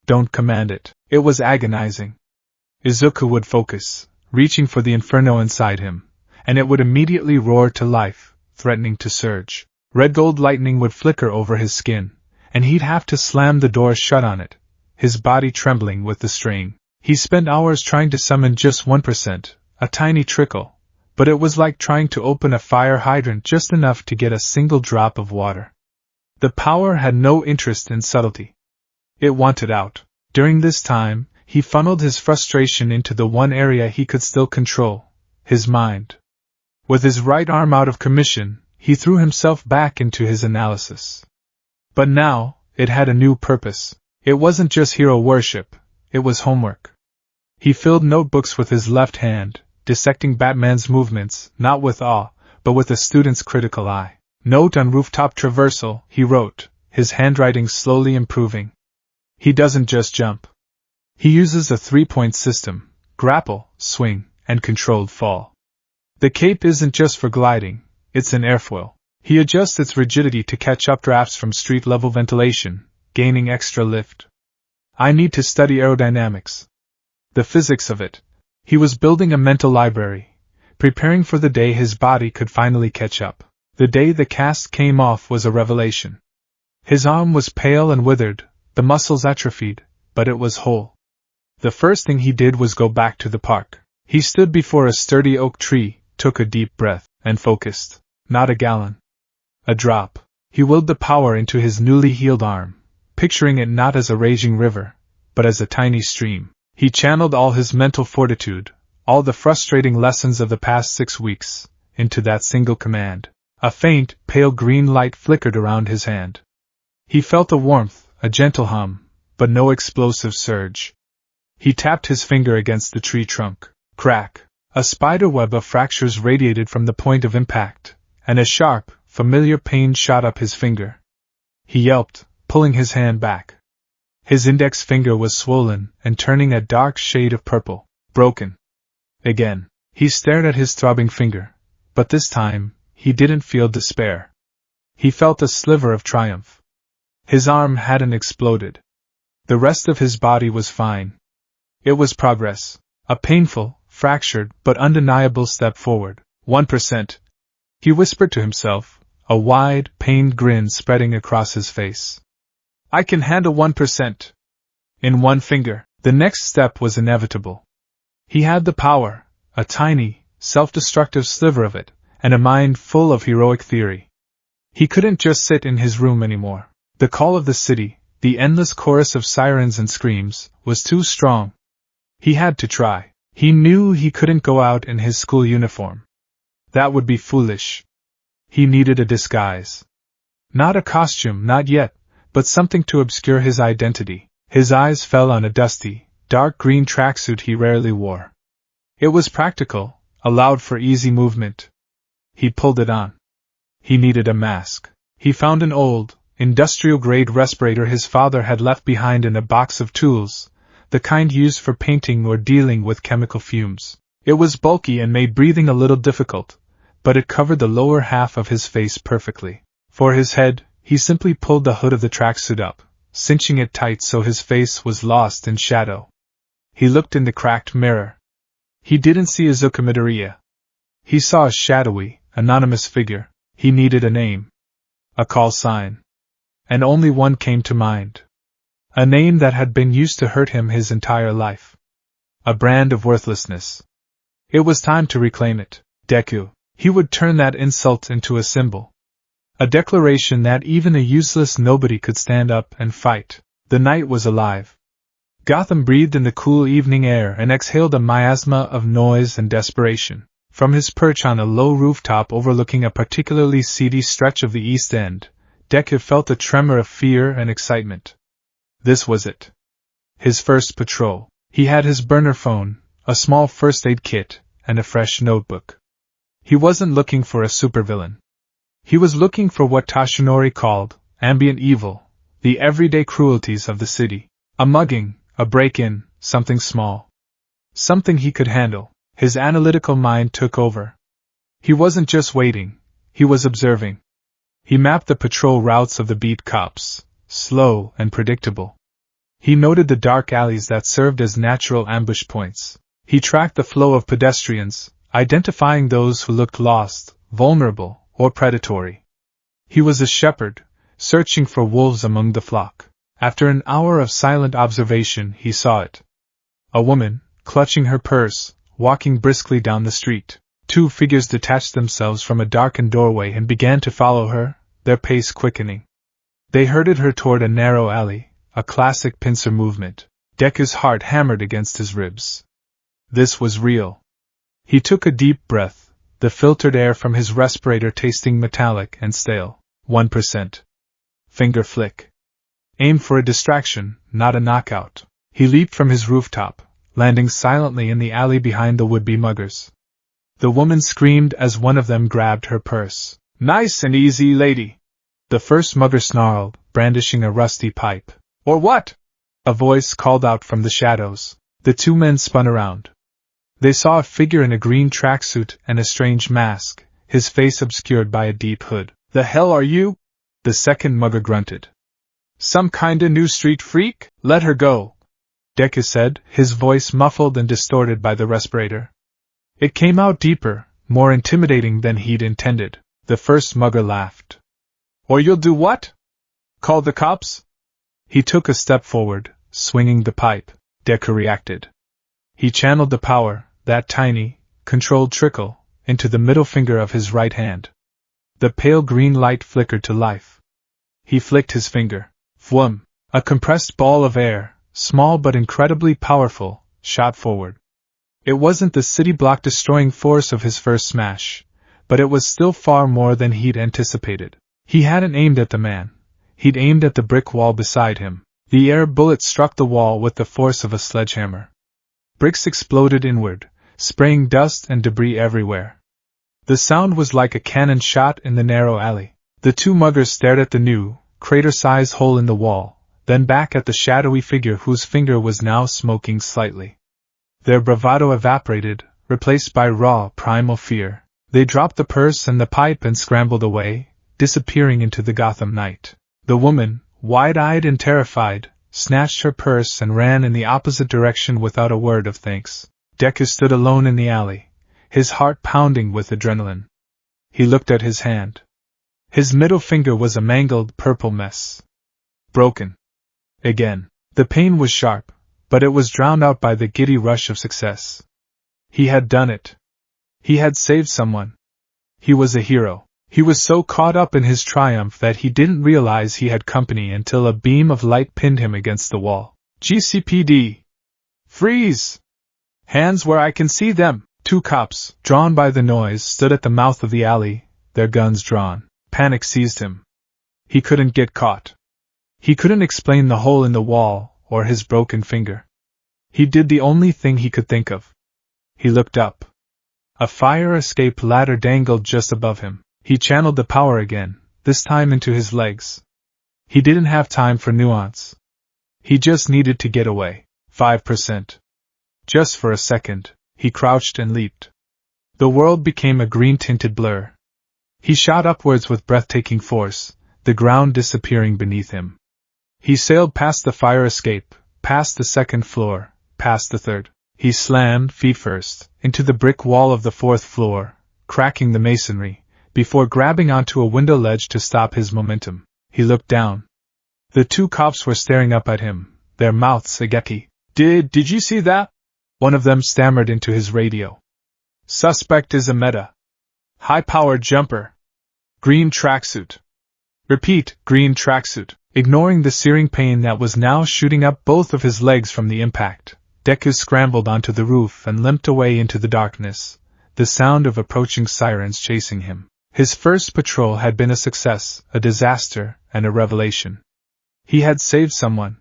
Don't command it. It was agonizing. Izuku would focus, reaching for the inferno inside him, and it would immediately roar to life, threatening to surge. Red gold lightning would flicker over his skin, and he'd have to slam the door shut on it, his body trembling with the strain. He spent hours trying to summon just 1%, a tiny trickle, but it was like trying to open a fire hydrant just enough to get a single drop of water. The power had no interest in subtlety. It wanted out. During this time, he funneled his frustration into the one area he could still control, his mind. With his right arm out of commission, he threw himself back into his analysis. But now, it had a new purpose. It wasn't just hero worship, it was homework. He filled notebooks with his left hand, dissecting Batman's movements, not with awe, but with a student's critical eye. Note on rooftop traversal, he wrote, his handwriting slowly improving. He doesn't just jump. He uses a 3-point system: grapple, swing, and controlled fall. The cape isn't just for gliding, it's an airfoil. He adjusts its rigidity to catch updrafts from street-level ventilation, gaining extra lift. I need to study aerodynamics. The physics of it. He was building a mental library, preparing for the day his body could finally catch up. The day the cast came off was a revelation. His arm was pale and withered, the muscles atrophied, but it was whole. The first thing he did was go back to the park. He stood before a sturdy oak tree, took a deep breath, and focused. Not a gallon. A drop. He willed the power into his newly healed arm, picturing it not as a raging river, but as a tiny stream. He channeled all his mental fortitude, all the frustrating lessons of the past 6 weeks, into that single command. A faint, pale green light flickered around his hand. He felt a warmth, a gentle hum, but no explosive surge. He tapped his finger against the tree trunk. Crack! A spider web of fractures radiated from the point of impact, and a sharp, familiar pain shot up his finger. He yelped, pulling his hand back. His index finger was swollen and turning a dark shade of purple. Broken. Again. He stared at his throbbing finger, but this time, he didn't feel despair. He felt a sliver of triumph. His arm hadn't exploded. The rest of his body was fine. It was progress, a painful, fractured, but undeniable step forward. 1%. He whispered to himself, a wide, pained grin spreading across his face. I can handle 1%. In one finger, the next step was inevitable. He had the power, a tiny, self-destructive sliver of it, and a mind full of heroic theory. He couldn't just sit in his room anymore. The call of the city, the endless chorus of sirens and screams, was too strong. He had to try. He knew he couldn't go out in his school uniform. That would be foolish. He needed a disguise. Not a costume, not yet, but something to obscure his identity. His eyes fell on a dusty, dark green tracksuit he rarely wore. It was practical, allowed for easy movement. He pulled it on. He needed a mask. He found an old, industrial-grade respirator his father had left behind in a box of tools, the kind used for painting or dealing with chemical fumes. It was bulky and made breathing a little difficult, but it covered the lower half of his face perfectly. For his head, he simply pulled the hood of the tracksuit up, cinching it tight so his face was lost in shadow. He looked in the cracked mirror. He didn't see Izuku Midoriya. He saw a shadowy, anonymous figure. He needed a name. A call sign. And only one came to mind. A name that had been used to hurt him his entire life. A brand of worthlessness. It was time to reclaim it. Deku. He would turn that insult into a symbol. A declaration that even a useless nobody could stand up and fight. The night was alive. Gotham breathed in the cool evening air and exhaled a miasma of noise and desperation. From his perch on a low rooftop overlooking a particularly seedy stretch of the East End, Deku felt a tremor of fear and excitement. This was it. His first patrol. He had his burner phone, a small first aid kit, and a fresh notebook. He wasn't looking for a supervillain. He was looking for what Toshinori called ambient evil, the everyday cruelties of the city. A mugging, a break-in, something small. Something he could handle. His analytical mind took over. He wasn't just waiting, he was observing. He mapped the patrol routes of the beat cops, slow and predictable. He noted the dark alleys that served as natural ambush points. He tracked the flow of pedestrians, identifying those who looked lost, vulnerable, or predatory. He was a shepherd, searching for wolves among the flock. After an hour of silent observation, he saw it. A woman, clutching her purse, walking briskly down the street. Two figures detached themselves from a darkened doorway and began to follow her, their pace quickening. They herded her toward a narrow alley, a classic pincer movement. Deku's heart hammered against his ribs. This was real. He took a deep breath, the filtered air from his respirator tasting metallic and stale. 1%. Finger flick. Aim for a distraction, not a knockout. He leaped from his rooftop, landing silently in the alley behind the would-be muggers. The woman screamed as one of them grabbed her purse. Nice and easy, lady. The first mugger snarled, brandishing a rusty pipe. Or what? A voice called out from the shadows. The two men spun around. They saw a figure in a green tracksuit and a strange mask, his face obscured by a deep hood. The hell are you? The second mugger grunted. Some kinda new street freak? Let her go, Deku said, his voice muffled and distorted by the respirator. It came out deeper, more intimidating than he'd intended. The first mugger laughed. Or you'll do what? Call the cops? He took a step forward, swinging the pipe. Deku reacted. He channeled the power, that tiny, controlled trickle, into the middle finger of his right hand. The pale green light flickered to life. He flicked his finger. Whum! A compressed ball of air, small but incredibly powerful, shot forward. It wasn't the city block destroying force of his first smash, but it was still far more than he'd anticipated. He hadn't aimed at the man, he'd aimed at the brick wall beside him. The air bullet struck the wall with the force of a sledgehammer. Bricks exploded inward, spraying dust and debris everywhere. The sound was like a cannon shot in the narrow alley. The two muggers stared at the new, crater-sized hole in the wall, then back at the shadowy figure whose finger was now smoking slightly. Their bravado evaporated, replaced by raw, primal fear. They dropped the purse and the pipe and scrambled away, disappearing into the Gotham night. The woman, wide-eyed and terrified, snatched her purse and ran in the opposite direction without a word of thanks. Deku stood alone in the alley, his heart pounding with adrenaline. He looked at his hand. His middle finger was a mangled purple mess. Broken. Again. The pain was sharp, but it was drowned out by the giddy rush of success. He had done it. He had saved someone. He was a hero. He was so caught up in his triumph that he didn't realize he had company until a beam of light pinned him against the wall. GCPD! Freeze! Hands where I can see them! Two cops, drawn by the noise, stood at the mouth of the alley, their guns drawn. Panic seized him. He couldn't get caught. He couldn't explain the hole in the wall, or his broken finger. He did the only thing he could think of. He looked up. A fire escape ladder dangled just above him. He channeled the power again, this time into his legs. He didn't have time for nuance. He just needed to get away. 5%. Just for a second, he crouched and leaped. The world became a green-tinted blur. He shot upwards with breathtaking force, the ground disappearing beneath him. He sailed past the fire escape, past the second floor, past the third. He slammed, feet first, into the brick wall of the fourth floor, cracking the masonry, before grabbing onto a window ledge to stop his momentum. He looked down. The two cops were staring up at him, their mouths agape. Did you see that? One of them stammered into his radio. Suspect is a meta. High-powered jumper. Green tracksuit. Repeat, green tracksuit. Ignoring the searing pain that was now shooting up both of his legs from the impact, Deku scrambled onto the roof and limped away into the darkness, the sound of approaching sirens chasing him. His first patrol had been a success, a disaster, and a revelation. He had saved someone.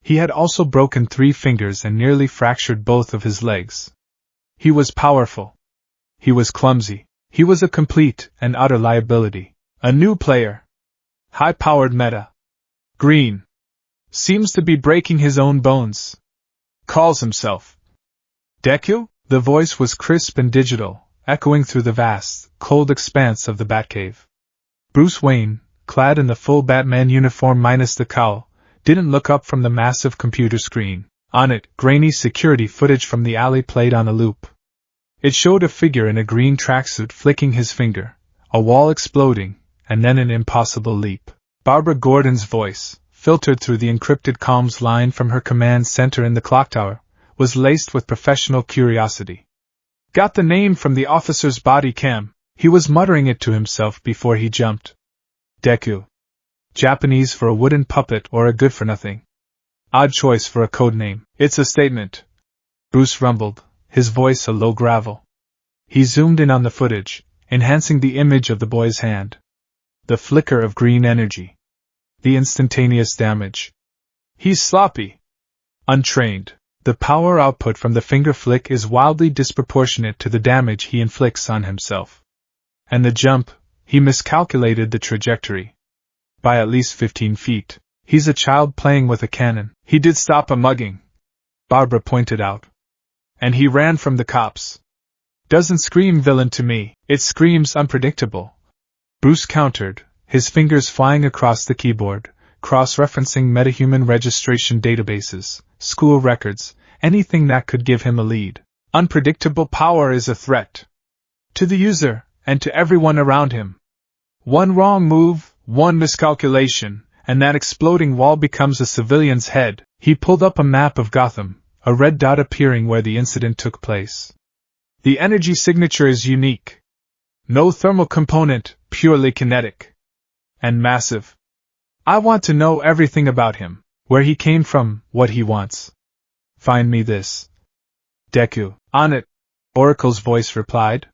He had also broken 3 fingers and nearly fractured both of his legs. He was powerful. He was clumsy. He was a complete and utter liability. A new player. High-powered meta. Green. Seems to be breaking his own bones. Calls himself Deku? The voice was crisp and digital, echoing through the vast, cold expanse of the Batcave. Bruce Wayne, clad in the full Batman uniform minus the cowl, didn't look up from the massive computer screen. On it, grainy security footage from the alley played on a loop. It showed a figure in a green tracksuit flicking his finger, a wall exploding, and then an impossible leap. Barbara Gordon's voice, filtered through the encrypted comms line from her command center in the clock tower, was laced with professional curiosity. Got the name from the officer's body cam. He was muttering it to himself before he jumped. Deku. Japanese for a wooden puppet or a good-for-nothing. Odd choice for a code name. It's a statement. Bruce rumbled, his voice a low gravel. He zoomed in on the footage, enhancing the image of the boy's hand. The flicker of green energy. The instantaneous damage. He's sloppy. Untrained. The power output from the finger flick is wildly disproportionate to the damage he inflicts on himself. And the jump, he miscalculated the trajectory. By at least 15 feet. He's a child playing with a cannon. He did stop a mugging, Barbara pointed out. And he ran from the cops. Doesn't scream villain to me, it screams unpredictable. Bruce countered, his fingers flying across the keyboard, cross-referencing metahuman registration databases, school records, anything that could give him a lead. Unpredictable power is a threat. To the user, and to everyone around him. One wrong move, one miscalculation, and that exploding wall becomes a civilian's head. He pulled up a map of Gotham, a red dot appearing where the incident took place. The energy signature is unique. No thermal component, purely kinetic. And massive. I want to know everything about him, where he came from, what he wants. Find me this. Deku, on it, Oracle's voice replied.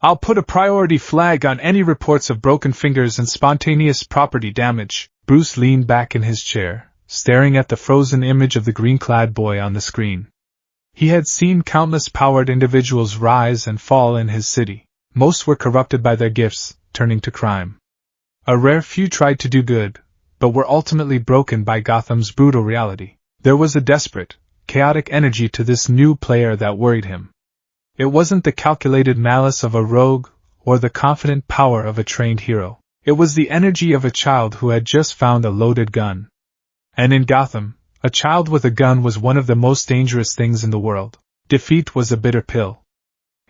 I'll put a priority flag on any reports of broken fingers and spontaneous property damage. Bruce leaned back in his chair, staring at the frozen image of the green-clad boy on the screen. He had seen countless powered individuals rise and fall in his city. Most were corrupted by their gifts, turning to crime. A rare few tried to do good, but were ultimately broken by Gotham's brutal reality. There was a desperate, chaotic energy to this new player that worried him. It wasn't the calculated malice of a rogue, or the confident power of a trained hero. It was the energy of a child who had just found a loaded gun. And in Gotham, a child with a gun was one of the most dangerous things in the world. Defeat was a bitter pill.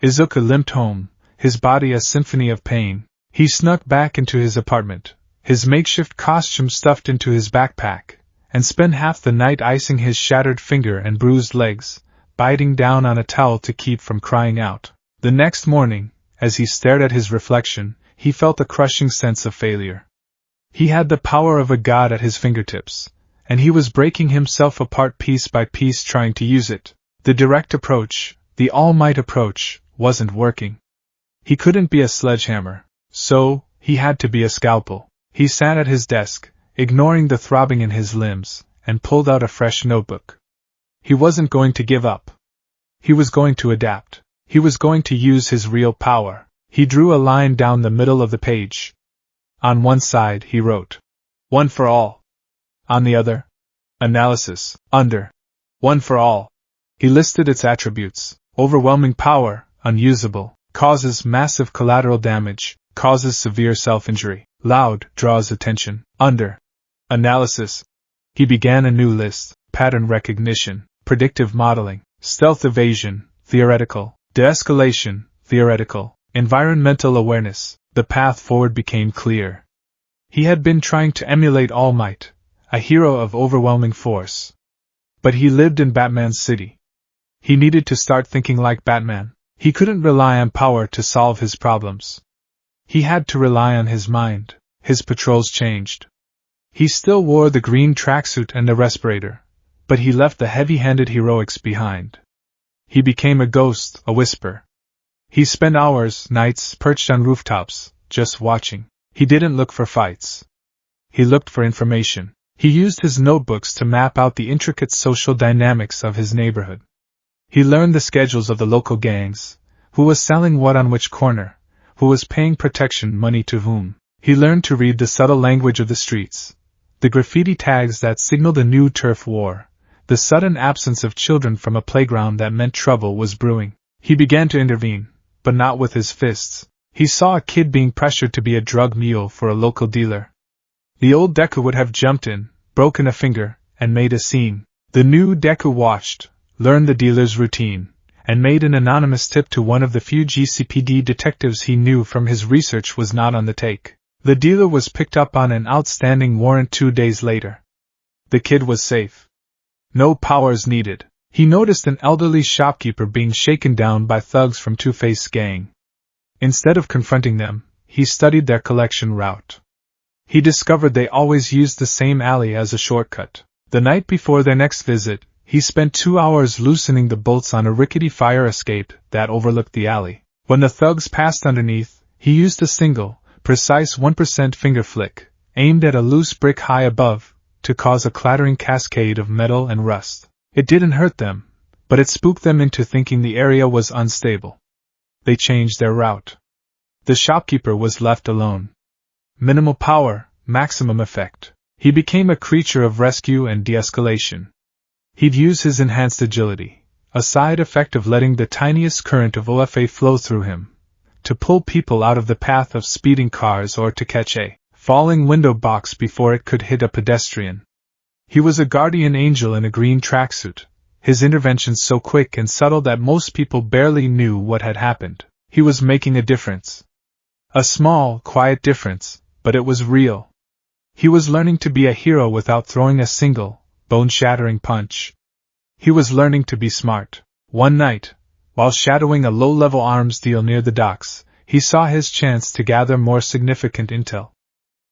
Izuku limped home, his body a symphony of pain. He snuck back into his apartment, his makeshift costume stuffed into his backpack, and spent half the night icing his shattered finger and bruised legs, biting down on a towel to keep from crying out. The next morning, as he stared at his reflection, he felt a crushing sense of failure. He had the power of a god at his fingertips, and he was breaking himself apart piece by piece trying to use it. The direct approach, the all-might approach, wasn't working. He couldn't be a sledgehammer, so he had to be a scalpel. He sat at his desk, ignoring the throbbing in his limbs, and pulled out a fresh notebook. He wasn't going to give up. He was going to adapt. He was going to use his real power. He drew a line down the middle of the page. On one side he wrote, "One for all." On the other, "Analysis, under. One for all." He listed its attributes: overwhelming power, unusable, causes massive collateral damage, causes severe self-injury, loud, draws attention, under. Analysis. He began a new list: pattern recognition, predictive modeling, stealth evasion, theoretical, de-escalation, theoretical, environmental awareness. The path forward became clear. He had been trying to emulate All Might, a hero of overwhelming force. But he lived in Batman's city. He needed to start thinking like Batman. He couldn't rely on power to solve his problems. He had to rely on his mind. His patrols changed. He still wore the green tracksuit and the respirator, but he left the heavy-handed heroics behind. He became a ghost, a whisper. He spent hours, nights, perched on rooftops, just watching. He didn't look for fights. He looked for information. He used his notebooks to map out the intricate social dynamics of his neighborhood. He learned the schedules of the local gangs, who was selling what on which corner, who was paying protection money to whom. He learned to read the subtle language of the streets, the graffiti tags that signaled a new turf war, the sudden absence of children from a playground that meant trouble was brewing. He began to intervene, but not with his fists. He saw a kid being pressured to be a drug mule for a local dealer. The old Deku would have jumped in, broken a finger, and made a scene. The new Deku watched, learned the dealer's routine, and made an anonymous tip to one of the few GCPD detectives he knew from his research was not on the take. The dealer was picked up on an outstanding warrant 2 days later. The kid was safe. No powers needed. He noticed an elderly shopkeeper being shaken down by thugs from Two-Face gang. Instead of confronting them, he studied their collection route. He discovered they always used the same alley as a shortcut. The night before their next visit, he spent 2 hours loosening the bolts on a rickety fire escape that overlooked the alley. When the thugs passed underneath, he used a single, precise 1% finger flick, aimed at a loose brick high above, to cause a clattering cascade of metal and rust. It didn't hurt them, but it spooked them into thinking the area was unstable. They changed their route. The shopkeeper was left alone. Minimal power, maximum effect. He became a creature of rescue and de-escalation. He'd use his enhanced agility, a side effect of letting the tiniest current of OFA flow through him, to pull people out of the path of speeding cars or to catch a falling window box before it could hit a pedestrian. He was a guardian angel in a green tracksuit, his interventions so quick and subtle that most people barely knew what had happened. He was making a difference. A small, quiet difference, but it was real. He was learning to be a hero without throwing a single, bone-shattering punch. He was learning to be smart. One night, while shadowing a low-level arms deal near the docks, he saw his chance to gather more significant intel.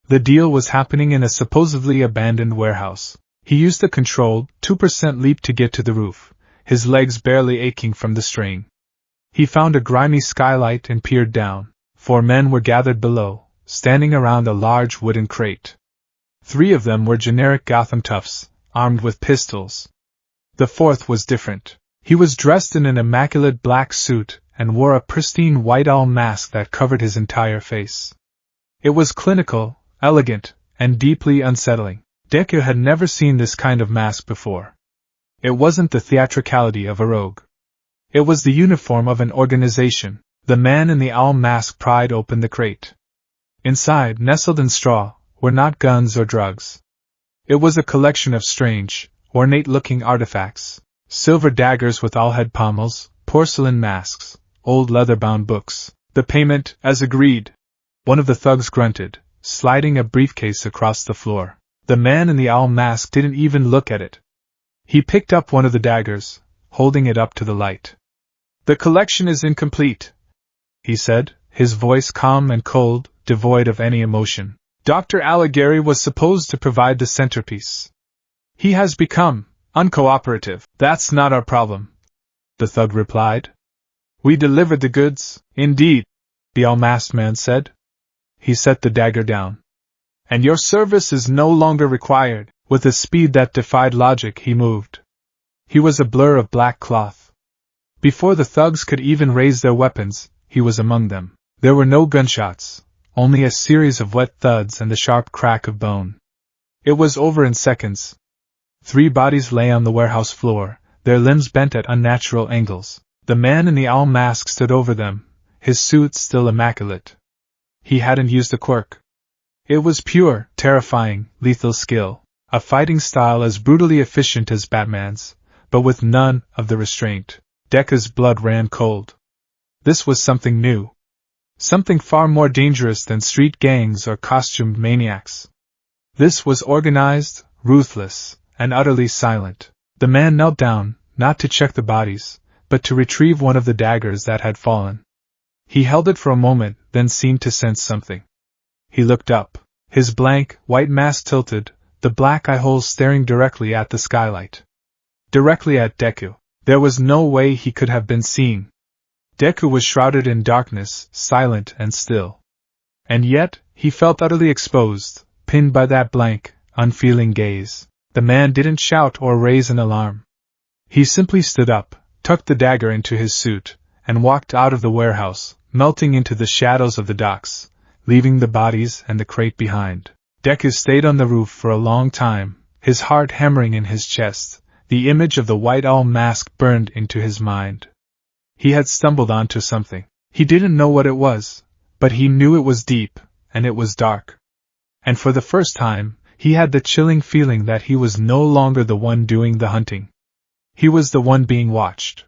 The deal was happening in a supposedly abandoned warehouse. He used a controlled 2% leap to get to the roof, his legs barely aching from the strain. He found a grimy skylight and peered down. 4 men were gathered below, standing around a large wooden crate. 3 of them were generic Gotham toughs, armed with pistols. The 4th was different. He was dressed in an immaculate black suit and wore a pristine white owl mask that covered his entire face. It was clinical, elegant, and deeply unsettling. Deku had never seen this kind of mask before. It wasn't the theatricality of a rogue. It was the uniform of an organization. The man in the owl mask pried open the crate. Inside, nestled in straw, were not guns or drugs. It was a collection of strange, ornate-looking artifacts: silver daggers with owl-head pommels, porcelain masks, old leather-bound books. The payment, as agreed. One of the thugs grunted, sliding a briefcase across the floor. The man in the owl mask didn't even look at it. He picked up one of the daggers, holding it up to the light. "The collection is incomplete," he said, his voice calm and cold, devoid of any emotion. "Dr. Alighieri was supposed to provide the centerpiece. He has become uncooperative." "That's not our problem," the thug replied. "We delivered the goods." "Indeed," the all-masked man said. He set the dagger down. "And your service is no longer required." With a speed that defied logic, he moved. He was a blur of black cloth. Before the thugs could even raise their weapons, he was among them. There were no gunshots, only a series of wet thuds and the sharp crack of bone. It was over in seconds. 3 bodies lay on the warehouse floor, their limbs bent at unnatural angles. The man in the owl mask stood over them, his suit still immaculate. He hadn't used a quirk. It was pure, terrifying, lethal skill, a fighting style as brutally efficient as Batman's, but with none of the restraint. Deku's blood ran cold. This was something new. Something far more dangerous than street gangs or costumed maniacs. This was organized, ruthless, and utterly silent. The man knelt down, not to check the bodies, but to retrieve one of the daggers that had fallen. He held it for a moment, then seemed to sense something. He looked up. His blank, white mask tilted, the black eye holes staring directly at the skylight. Directly at Deku. There was no way he could have been seen. Deku was shrouded in darkness, silent and still. And yet, he felt utterly exposed, pinned by that blank, unfeeling gaze. The man didn't shout or raise an alarm. He simply stood up, tucked the dagger into his suit, and walked out of the warehouse, melting into the shadows of the docks, leaving the bodies and the crate behind. Deku stayed on the roof for a long time, his heart hammering in his chest. The image of the white owl mask burned into his mind. He had stumbled onto something. He didn't know what it was, but he knew it was deep, and it was dark. And for the first time, he had the chilling feeling that he was no longer the one doing the hunting. He was the one being watched.